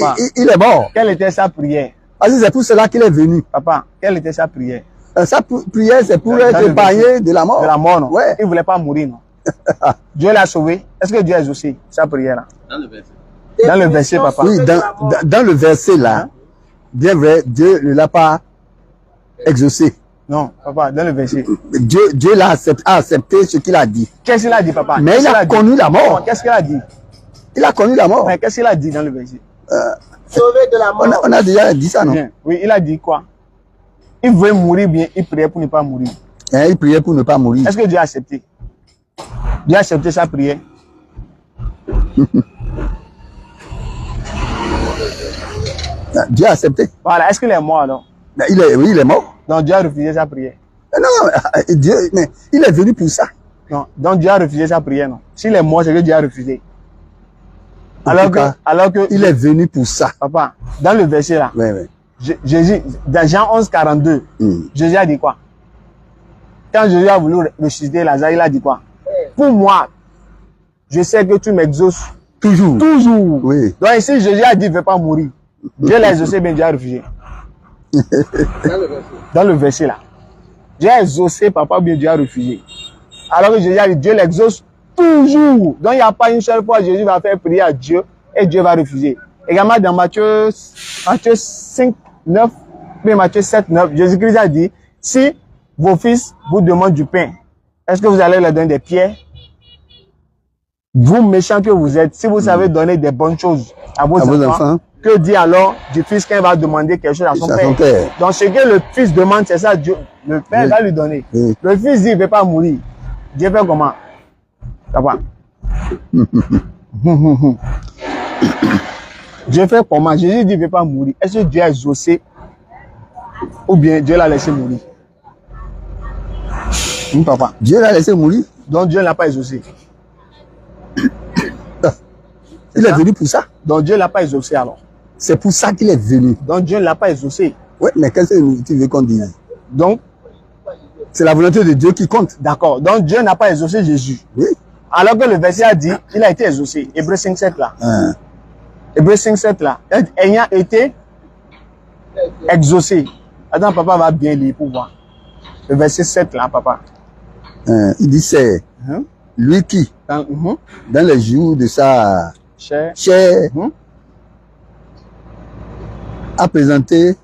papa. il est mort. Quelle était sa prière? Parce que c'est pour cela qu'il est venu. Papa, quelle était sa prière? Sa prière, c'est pour Dans être le épargné de la mort. De la mort, non? Ouais. Il ne voulait pas mourir, non? Dieu l'a sauvé. Est-ce que Dieu a exaucé sa prière là? Dans le verset. Dans le verset, papa. Oui, dans le verset là, bien vrai, Dieu ne l'a pas exaucé. Non, papa, dans le verset. Dieu l'a accepté ce qu'il a dit. Qu'est-ce qu'il a dit, papa? Mais Qu'est-ce il qu'il a dit? connu la Non, mort. qu'est-ce qu'il a dit? Il a connu la mort. Mais qu'est-ce qu'il a dit dans le verset? Sauvé de la mort. On a déjà dit ça, non? Bien. Oui, il a dit quoi? Il voulait mourir bien, il priait pour ne pas mourir. Hein, il priait pour ne pas mourir. Est-ce que Dieu a accepté? Dieu a accepté sa prière? Dieu a accepté. Voilà, est-ce qu'il est mort alors? Oui, il est mort. Donc Dieu a refusé sa prière. Non, Dieu, mais il est venu pour ça. Non, donc Dieu a refusé sa prière, non? S'il est mort, c'est que Dieu a refusé. En Alors tout cas, que, il est venu pour ça. papa, dans le verset là, Ouais, ouais. Jésus, dans Jean 11, 42, Jésus a dit quoi? Quand Jésus a voulu ressusciter Lazare, il a dit quoi? Pour moi, je sais que tu m'exauces Toujours. toujours. Oui. Donc ici, Jésus a dit, il ne veut pas mourir. Dieu l'a exaucé, bien Dieu a refusé. Dans le verset là. Dieu a exaucé, papa, bien Dieu a refusé. Alors que Jésus a dit, Dieu l'exauce toujours. Donc il n'y a pas une seule fois Jésus va faire prier à Dieu et Dieu va refuser. Également dans Matthieu 5, 9, mais Matthieu 7, 9, Jésus-Christ a dit, si vos fils vous demandent du pain, est-ce que vous allez leur donner des pierres? Vous, méchants que vous êtes, si vous savez donner des bonnes choses à vos enfants, que dit alors du fils quand il va demander quelque chose à son père? Donc ce que le fils demande, c'est ça, Dieu, le père va lui donner. Le fils dit, il ne veut pas mourir. Dieu fait comment? Ça va. Dieu fait comment? Jésus dit, il ne veut pas mourir. Est-ce que Dieu a exaucé ou bien Dieu l'a laissé mourir? Papa. Dieu l'a laissé mourir. Donc Dieu ne l'a pas exaucé. Il est venu pour ça. Donc Dieu ne l'a pas exaucé alors. C'est pour ça qu'il est venu. Donc Dieu ne l'a pas exaucé. Oui, mais qu'est-ce que tu veux qu'on dise? Donc, c'est la volonté de Dieu qui compte. D'accord. Donc Dieu n'a pas exaucé Jésus. Oui. Alors que le verset a dit, il a été exaucé. Hébreux 5:7 là. Hébreux 5:7 là. Ayant été exaucé. Attends, papa va bien lire pour voir. Le verset 7 là, papa. Il dit c'est lui qui, dans les jours de sa chair, a présenté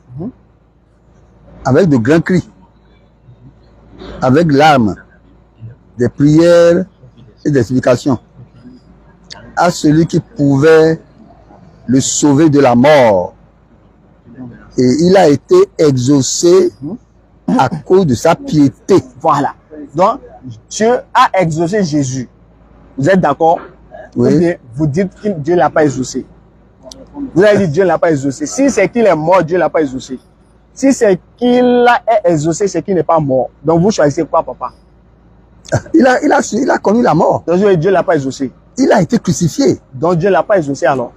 avec de grands cris, avec larmes, des prières et des supplications à celui qui pouvait le sauver de la mort. Et il a été exaucé à cause de sa piété. Voilà. Donc, Dieu a exaucé Jésus. Vous êtes d'accord? Oui. Ou bien vous dites que Dieu ne l'a pas exaucé. Vous avez dit Dieu ne l'a pas exaucé. Si c'est qu'il est mort, Dieu ne l'a pas exaucé. Si c'est qu'il a exaucé, c'est qu'il n'est pas mort. Donc vous choisissez quoi, papa? Il a connu la mort. Donc Dieu ne l'a pas exaucé. Il a été crucifié. Donc Dieu ne l'a pas exaucé alors.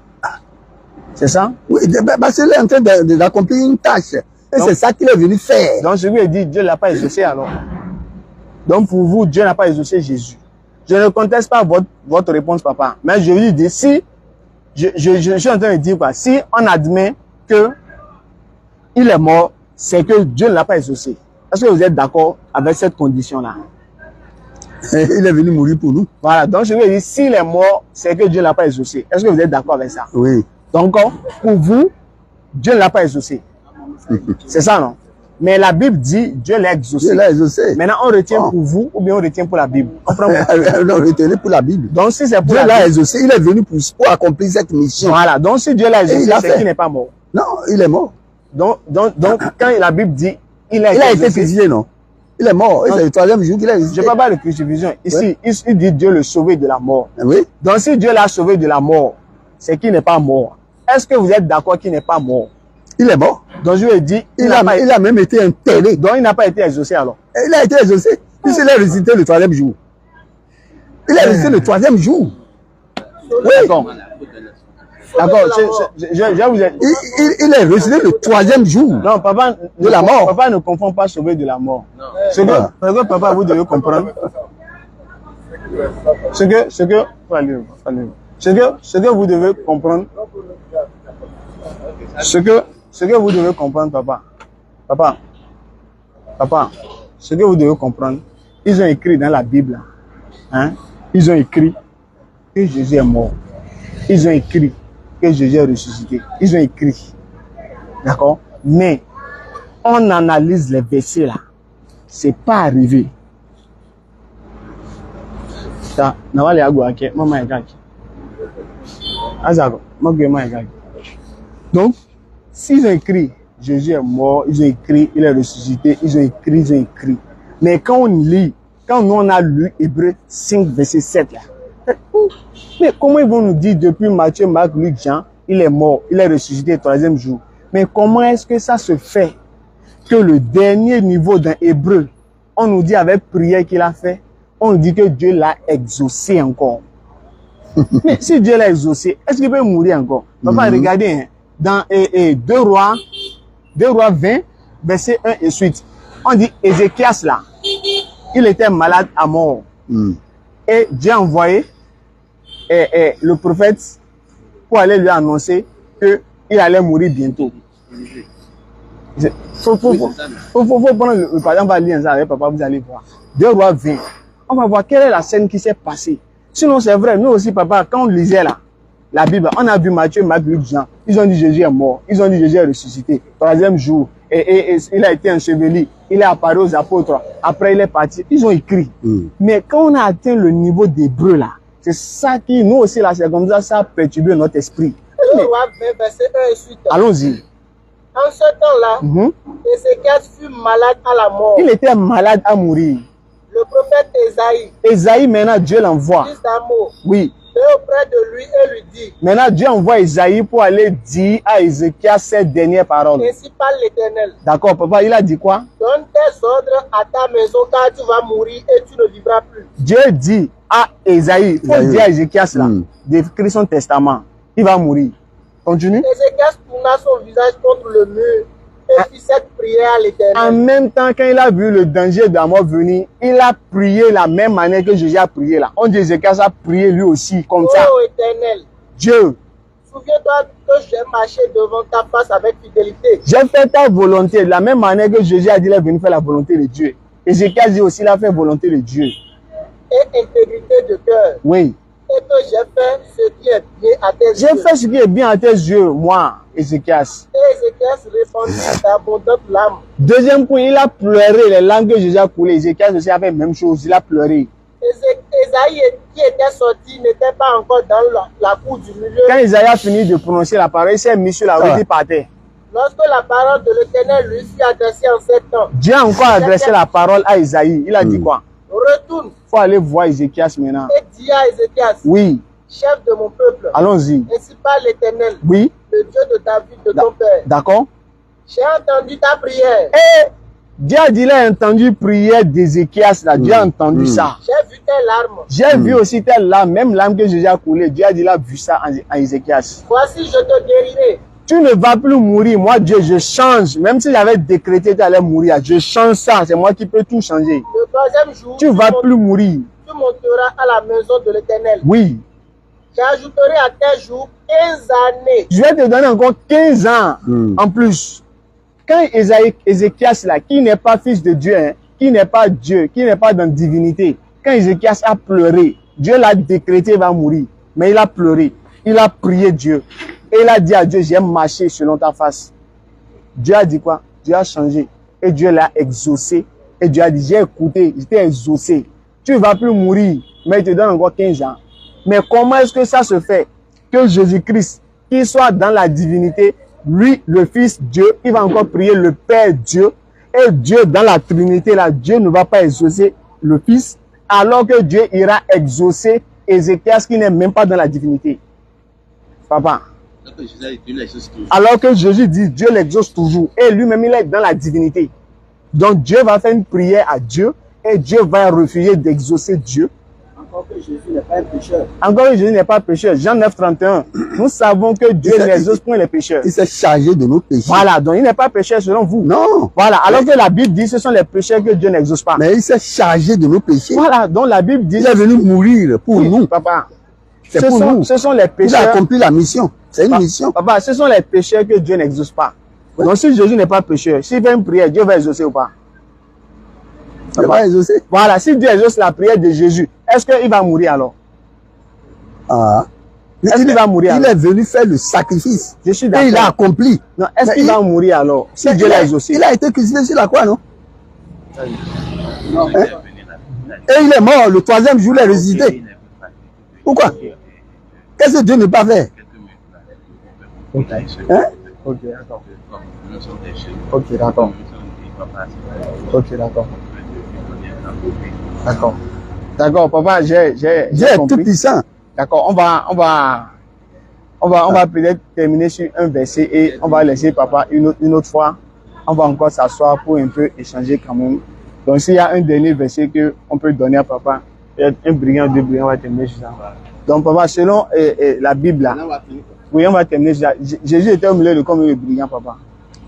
C'est ça? Oui, parce qu'il est en train d'accomplir une tâche. Et c'est ça qu'il est venu faire. Donc je lui ai dit, Dieu ne l'a pas exaucé alors. Donc pour vous, Dieu n'a pas exaucé Jésus. Je ne conteste pas votre réponse, papa. Mais je lui dis, si, je suis en train de dire quoi? Si on admet que il est mort, c'est que Dieu ne l'a pas exaucé. Est-ce que vous êtes d'accord avec cette condition-là? Il est venu mourir pour nous. Voilà, donc je lui ai dit, s'il est mort, c'est que Dieu ne l'a pas exaucé. Est-ce que vous êtes d'accord avec ça? Oui. Donc, pour vous, Dieu ne l'a pas exaucé. C'est ça, non? Mais la Bible dit, Dieu l'a exaucé. Dieu l'a exaucé. Maintenant, on retient pour vous ou bien on retient pour la Bible? Non, retenez pour la Bible. Donc, si c'est pour Dieu l'a exaucé, il est venu pour accomplir cette mission. Voilà, donc si Dieu l'a exaucé, c'est qu'il n'est pas mort. Non, il est mort. Donc quand la Bible dit, il a été crucifié, non? Il est mort. C'est le troisième jour qu'il a exaucé. Je ne parle pas de crucifixion. Ici, il dit Dieu le sauver de la mort. Oui. Donc, si Dieu l'a sauvé de la mort, c'est qu'il n'est pas mort. Est-ce que vous êtes d'accord qu'il n'est pas mort? Il est mort. Donc, je lui ai dit, il a même été enterré. Donc, il n'a pas été exaucé alors. Il a été exaucé. Puisqu'il est ressuscité le troisième jour. Il est ressuscité le troisième jour. Oui. D'accord. D'accord. Il est ressuscité le troisième jour. Non, papa, de la mort. Papa ne confond pas sauver de la mort. Ce que papa, vous devez comprendre. Ce que vous devez comprendre. Ce que vous devez comprendre, papa. Papa, ce que vous devez comprendre, ils ont écrit dans la Bible, hein, ils ont écrit que Jésus est mort. Ils ont écrit que Jésus est ressuscité. Ils ont écrit. D'accord? Mais, on analyse les versets là. C'est pas arrivé. Ça, n'avale agouake, maman est gaki. Azago, maman est gaki. Donc, s'ils ont écrit Jésus est mort, ils ont écrit, il est ressuscité, ils ont écrit. Mais quand on lit, quand nous on a lu Hébreux 5, verset 7 là, mais comment ils vont nous dire depuis Matthieu, Marc, Luc, Jean, il est mort, il est ressuscité le troisième jour. Mais comment est-ce que ça se fait que le dernier niveau d'un Hébreu, on nous dit avec prière qu'il a fait, on nous dit que Dieu l'a exaucé encore. Mais si Dieu l'a exaucé, est-ce qu'il peut mourir encore? Papa, regardez, hein, dans 2 Rois 20, verset 1 et suite, on dit Ézéchias là, il était malade à mort. Et Dieu a envoyé le prophète pour aller lui annoncer qu'il allait mourir bientôt. Faut prendre le par exemple, on va lire ça avec papa, vous allez voir. 2 Rois 20. On va voir quelle est la scène qui s'est passée. Sinon, c'est vrai, nous aussi, papa, quand on lisait là, La Bible, on a vu Matthieu, Marc, Luc, Jean. Ils ont dit Jésus est mort. Ils ont dit Jésus est ressuscité. Troisième jour. Et il a été enseveli. Il est apparu aux apôtres. Après, il est parti. Ils ont écrit. Mais quand on a atteint le niveau d'hébreu, là, c'est ça qui, nous aussi, là, c'est comme ça a perturbé notre esprit. Le roi 20, verset 1 et suite. Allons-y. En ce temps-là, Ézéchias fut malade à la mort. Il était malade à mourir. Le prophète Ésaïe, Esaïe, maintenant, Dieu l'envoie. fils d'Amos, Oui. est auprès de lui et lui dit, Maintenant, Dieu envoie Esaïe pour aller dire à Ézéchias ces dernières paroles. ainsi parle l'Éternel, D'accord, papa, il a dit quoi? donne tes ordres à ta maison car tu vas mourir et tu ne vivras plus. Dieu dit à Esaïe, il faut dire à Ézéchias là, d'écrire son testament. Il va mourir. Continue. Ézéchias tourna son visage contre le mur et fit cette prière à En l'Éternel. même temps, quand il a vu le danger de la mort venir, il a prié la même manière que Jésus a prié là. On dit Ézéchias a prié lui aussi, comme ça. Oh Éternel, Dieu, souviens-toi que j'ai marché devant ta face avec fidélité. j'ai fait ta volonté. De la même manière que Jésus a dit, il est venu faire la volonté de Dieu. Ézéchias dit aussi, il a fait la volonté de Dieu. Et intégrité de cœur. Oui. Et que j'ai fait ce qui est bien à tes J'ai yeux. fait ce qui est bien à tes yeux, moi, Ézéchias. Et Ézéchias répondit d'abondantes larmes. Deuxième point, il a pleuré les langues que Jésus a coulées. Ézéchias aussi a fait la même chose, il a pleuré. Ésaïe qui était sorti n'était pas encore dans la cour du milieu. Quand Isaïe a fini de prononcer la parole, il s'est mis sur la route, il partait. Lorsque la parole de l'Éternel lui fut adressée en ces temps, Dieu a encore adressé la parole à Isaïe. Il a dit quoi? retourne Il faut aller voir Ézéchias maintenant. et dis à Ézéchias, Oui, chef de mon peuple, allons-y. ainsi parle l'Éternel, Oui, le Dieu de David, de ton père. d'accord. J'ai entendu ta prière, Et Dieu a dit, il a entendu prière d'Ézéchias là. Dieu a entendu ça. j'ai vu tes larmes. J'ai vu aussi telle larme, même larme que Jésus a coulé. Dieu a dit, il a vu ça en Ézéchias. Voici, je te guérirai. Tu ne vas plus mourir. Moi, Dieu, je change. Même si j'avais décrété que tu allais mourir, je change ça. C'est moi qui peux tout changer. Le troisième jour, Tu vas plus mourir. tu monteras à la maison de l'Éternel. Oui. J'ajouterai à tes jours 15 années. Je vais te donner encore 15 ans en plus. Quand Ézéchias, là, qui n'est pas fils de Dieu, hein, qui n'est pas Dieu, qui n'est pas dans la divinité, quand Ézéchias a pleuré, Dieu l'a décrété, il va mourir. Mais il a pleuré. Il a prié Dieu. Et il a dit à Dieu, j'ai marché selon ta face. Dieu a dit quoi? Dieu a changé. Et Dieu l'a exaucé. Et Dieu a dit, j'ai écouté, je t'ai exaucé. Tu ne vas plus mourir, mais il te donne encore 15 ans. Mais comment est-ce que ça se fait que Jésus-Christ, qu'il soit dans la divinité, lui, le Fils Dieu, il va encore prier le Père Dieu, et Dieu dans la Trinité, là, Dieu ne va pas exaucer le Fils, alors que Dieu ira exaucer Ézéchias qui n'est même pas dans la divinité. Papa. Alors que Jésus dit, Dieu l'exauce toujours, et lui-même, il est dans la divinité. Donc Dieu va faire une prière à Dieu, et Dieu va refuser d'exaucer Dieu. Encore que Jésus n'est pas un pécheur. Encore que Jésus n'est pas pécheur. Jean 9, 31. Nous savons que Dieu n'exauce point les pécheurs. Il s'est chargé de nos péchés. Voilà, donc il n'est pas pécheur selon vous. Non. Voilà, alors que la Bible dit ce sont les pécheurs que Dieu n'exauce pas. Mais il s'est chargé de nos péchés. Voilà, donc la Bible dit... Il est venu mourir pour nous. Papa, C'est pour nous. ce sont les Il a pécheurs... accompli la mission. C'est une mission. Papa, ce sont les pécheurs que Dieu n'exauce pas. Donc si Jésus n'est pas pécheur, s'il fait une prière, Dieu va exaucer ou pas? Il va exaucer. Voilà, si Dieu exauce la prière de Jésus, est-ce qu'il va mourir alors? Ah. Est-ce qu'il va mourir Il alors? est venu faire le sacrifice. Je suis Et il a d'accord. accompli. Non, est-ce Mais qu'il va mourir alors? Si Dieu l'a exaucé. Il a été crucifié sur la croix, non? Hein? Et il est mort. Le troisième jour, il est ressuscité. Pourquoi? Qu'est-ce que Dieu ne peut pas faire? Hein? Ok, d'accord. Ok, d'accord. Ok, d'accord. D'accord. D'accord, papa, j'ai Dieu est tout compris. puissant. D'accord, on va peut-être terminer sur un verset et on va laisser papa une autre fois. On va encore s'asseoir pour un peu échanger quand même. Donc s'il y a un dernier verset que on peut donner à papa, peut-être un brigand, deux brigands, on va terminer sur ça. Donc papa, selon la Bible là, oui, on va terminer sur ça. Jésus était au milieu de combien de brigands, papa?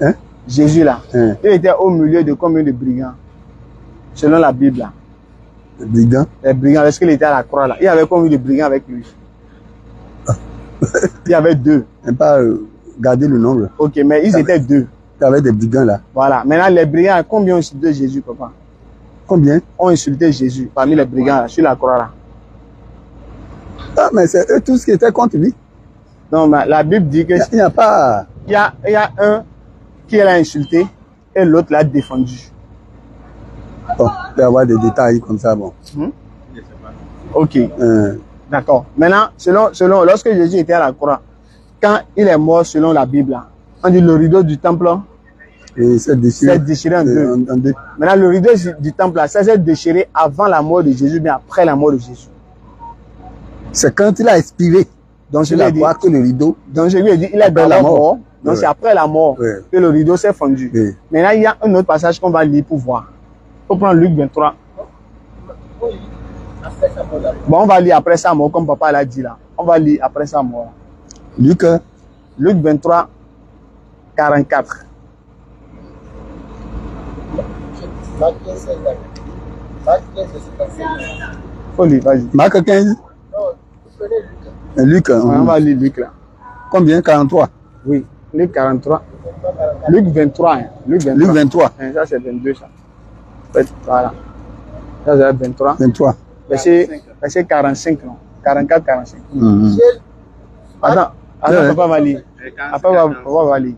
Hein? Jésus là, Hein? il était au milieu de combien de brigands? Selon la Bible là. Le brigand. Les brigands, est-ce qu'il était à la croix là? Il y avait combien de brigands avec lui? Il y avait deux. N'aime pas garder le nombre. Ok, mais ils étaient deux. Il y avait des brigands là. Voilà. Maintenant, les brigands, combien ont insulté Jésus, papa? Combien? Ont insulté Jésus parmi les brigands là, sur la croix là. Ah, mais c'est eux tous qui étaient contre lui. Non, mais la Bible dit que Il n'y a pas... il y a un qui l'a insulté et l'autre l'a défendu. Bon, il peut y avoir des détails comme ça, bon. Ok, d'accord. Maintenant, lorsque Jésus était à la croix, quand il est mort selon la Bible, là, on dit le rideau du temple Et c'est déchiré. s'est déchiré en deux. En deux. Maintenant, le rideau du temple, là, ça s'est déchiré avant la mort de Jésus, mais après la mort de Jésus. C'est quand il a expiré Donc, sur la croix que le rideau... Donc, je lui ai dit, il est Après dans la la mort. mort. Donc, Ouais. c'est après la mort Ouais. que le rideau s'est fondu. Oui. Maintenant, il y a un autre passage qu'on va lire pour voir. Il faut prendre Luc 23. Bon, on va lire après sa mort, comme papa l'a dit là. On va lire après sa mort. Luc, Luc 23, 44. Faut lire, vas-y. Marc 15, Luc, Ouais, on va lire Luc là. combien? 43. Oui, Luc 43. Luc 23. Hein. Luc 23. Luc 23. Hein, ça, c'est 22, ça. En fait, voilà. Ça, c'est 23. 23. Verset 45, non. 44, 45. Mhm. Attends, Ouais. papa va lire. Après, papa va lire.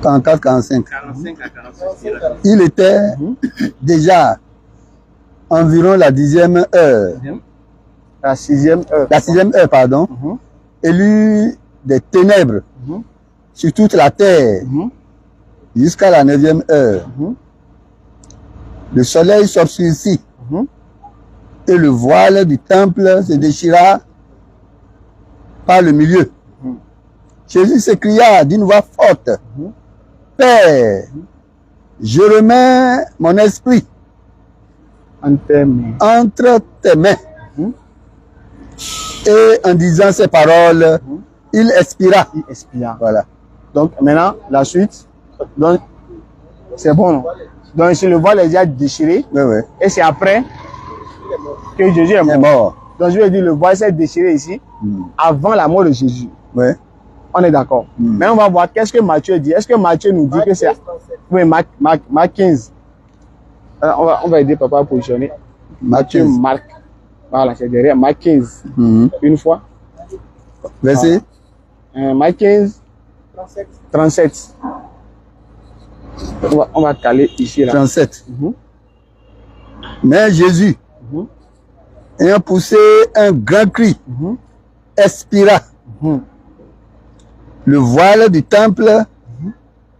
44, 45. 45 à 46. Il était déjà environ la 10e heure. La 6e heure. La 6e heure, pardon. Mhm. Élu des ténèbres Mhm. sur toute la terre Mhm. jusqu'à la 9e heure. Mhm. Le soleil s'obscurcit Mhm. et le voile du temple se déchira par le milieu. Mhm. Jésus s'écria d'une voix forte, Mhm. Père, je remets mon esprit En termes. entre tes mains. Mhm. Et en disant ces paroles, Mhm. il expira. Il expira. Voilà. Donc, maintenant, la suite. Donc, c'est bon, non? Donc, ici, le voile est déjà déchiré. Oui, oui. Et c'est après que Jésus est Il est mort. mort. Donc, je vais dire, le voile s'est déchiré ici avant la mort de Jésus. Oui. On est d'accord. Maintenant, on va voir qu'est-ce que Matthieu dit. Est-ce que Matthieu nous dit que c'est... Oui, Marc 15. On va aider papa à positionner. Matthieu, Marc. Voilà, c'est derrière. Marc 15. Mhm. Une fois. Verset Marc 15. 37. On va caler ici, là. 37. Mhm. Mais Jésus, Mhm. ayant poussé un grand cri, Mhm. expira. Mhm. Le voile du temple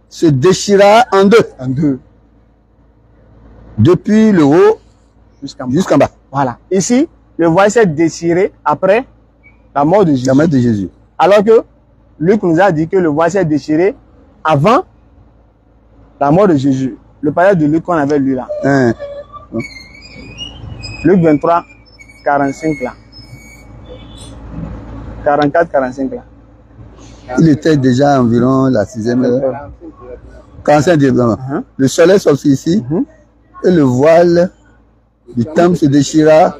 se déchira en deux, En deux. depuis le haut Jusqu'en bas. jusqu'en bas. Voilà. Ici, le voile s'est déchiré après la mort de Jésus. La main de Jésus. Alors que Luc nous a dit que le voile s'est déchiré avant la mort de Jésus. Le passage de Luc qu'on avait lu là. Hein. Luc 23, 45 là. 44, 45 là. Il était déjà environ la 6e heure. 45 évidemment. Uh-huh. Le soleil s'obscurcit Mhm. et le voile du temple se déchira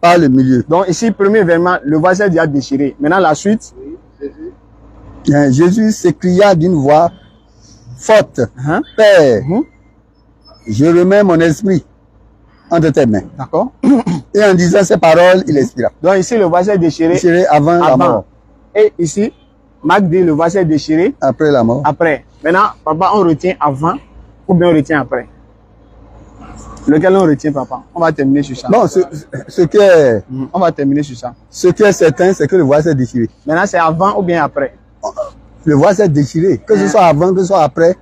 par le milieu. Donc ici, premier événement, le voile s'est déjà déchiré. Maintenant la suite. Hein, Jésus s'écria d'une voix forte, Hein? Père, Mhm. je remets mon esprit entre tes mains. D'accord. Et en disant ces paroles, il expira. Donc ici, le voile s'est déchiré Déchiré avant la avant. mort. Et ici, Marc dit le voile s'est déchiré Après la mort. après. Maintenant, papa, on retient avant ou bien on retient après? Lequel on retient, papa? On va terminer sur ça. Bon, ce qui est On va terminer sur ça. certain, c'est que le voile s'est déchiré. Maintenant, c'est avant ou bien après? Le voile s'est déchiré. Que ce soit avant, que ce soit après,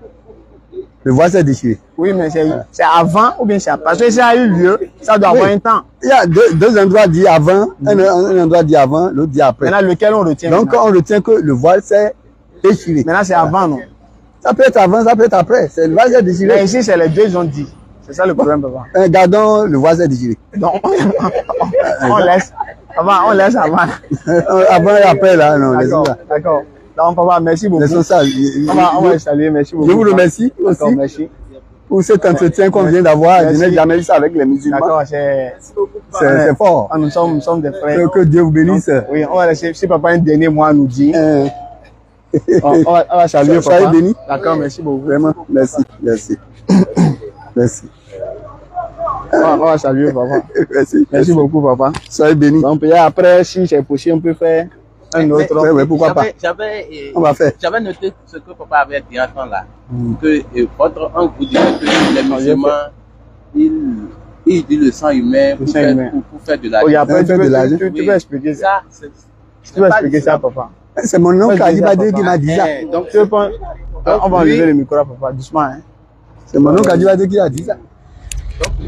le voile s'est déchiré. Oui, mais c'est avant ou bien c'est après? Parce que ça a eu lieu, ça doit avoir un temps. Il y a deux endroits dit avant, un endroit dit avant, l'autre dit après. Maintenant, lequel on retient? Donc, maintenant? on retient que le voile s'est déchiré. Maintenant, c'est avant, non? Ça peut être avant, ça peut être après. Le voile s'est Mais déchiré. ici, c'est les deux ont dit. C'est ça le problème, papa. Gardons le voile s'est déchiré. Donc, on laisse. Papa, on laisse avant. Avant et après, là, non. D'accord, laissons ça. d'accord. Donc, papa, merci beaucoup. Laissons ça. On va saluer, merci beaucoup. Je vous remercie D'accord, aussi merci. pour cet entretien qu'on vient d'avoir. Je Merci. n'ai jamais vu ça avec les musulmans. D'accord, c'est C'est fort. nous sommes des frères. Que Dieu vous bénisse. Oui, on va laisser, si papa un dernier mot à nous dire, on va saluer Soyez papa. bénis. D'accord, merci beaucoup. Vraiment, merci, merci. Merci. On va saluer papa. Merci. Merci beaucoup papa. Soyez bénis. Donc et après, si c'est possible, on peut faire un autre. Ouais, pourquoi pas. On va faire. J'avais noté ce que papa avait dit en temps là. Que votre oncle vous disait que les musulmans, ils utilisent le sang humain pour faire de la Oh, après, faire de l'argent. tu peux expliquer ça. Ça, Tu peux expliquer ça, papa. C'est mon oncle Adibadé qui m'a dit ça. Donc, tu veux pas. On va enlever le micro à papa, doucement. Hein. C'est mon oncle Adibadé qui a dit ça.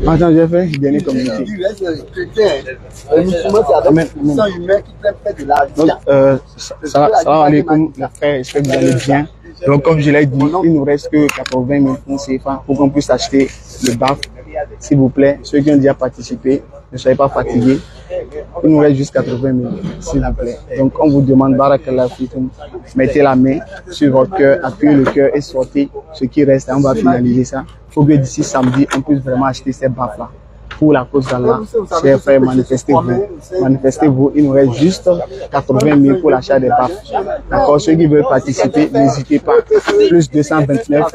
Attends, j'ai fait une dernière communauté. Les musulmans, c'est avec le sang humain qui fait de l'argent. Donc, salam alaikum, les frères, j'espère que vous allez bien. Donc, comme je l'ai dit, il nous reste que 80 000 francs CFA pour qu'on puisse acheter le BAF. S'il vous plaît, ceux qui ont déjà participé, ne soyez pas fatigués. Il nous reste juste 80 000, s'il vous plaît. Donc, on vous demande, barakallah fikum, mettez la main sur votre cœur, appuyez le cœur et sortez ce qui reste. On va finaliser ça. Il faut que d'ici samedi, on puisse vraiment acheter ces BAF-là. Pour la cause d'Allah, chers frères, manifestez-vous. Manifestez-vous. Il nous reste juste 80 000 pour l'achat des BAF. D'accord? Ceux qui veulent participer, n'hésitez pas. Plus 229,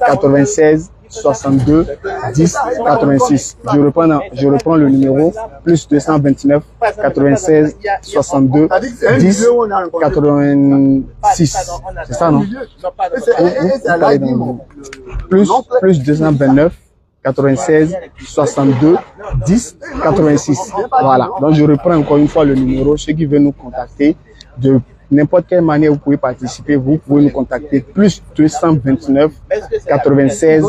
96, 62, 10, 86. Je reprends le numéro. Plus 229, 96, 62, 10, 86. C'est ça, non? Plus 229, 96, 62, 10, 86. Voilà. Donc, je reprends encore une fois le numéro. Ceux qui veulent nous contacter, de n'importe quelle manière vous pouvez participer, vous pouvez nous contacter. Plus 229, 96,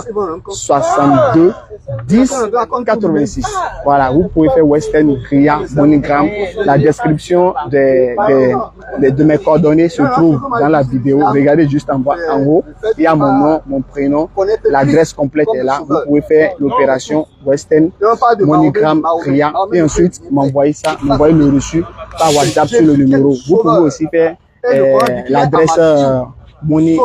62, 10, 86. Voilà. Vous pouvez faire Western, Ria, MoneyGram. La description de mes coordonnées se trouve dans la vidéo. Regardez juste en bas, en haut. Il y a mon nom, mon prénom. L'adresse complète est là. Vous pouvez faire l'opération Western, MoneyGram, Ria. Et ensuite, m'envoyer ça, m'envoyer le reçu par WhatsApp sur le numéro. Vous pouvez aussi faire l'adresse Money,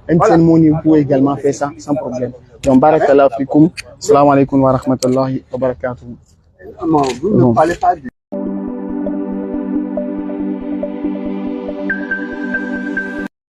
MTN Money. Vous pouvez également faire ça sans problème. Donc, barakallahu fikum. Salam alaikum wa rahmatullahi wa barakatuh. Vous ne parlez pas de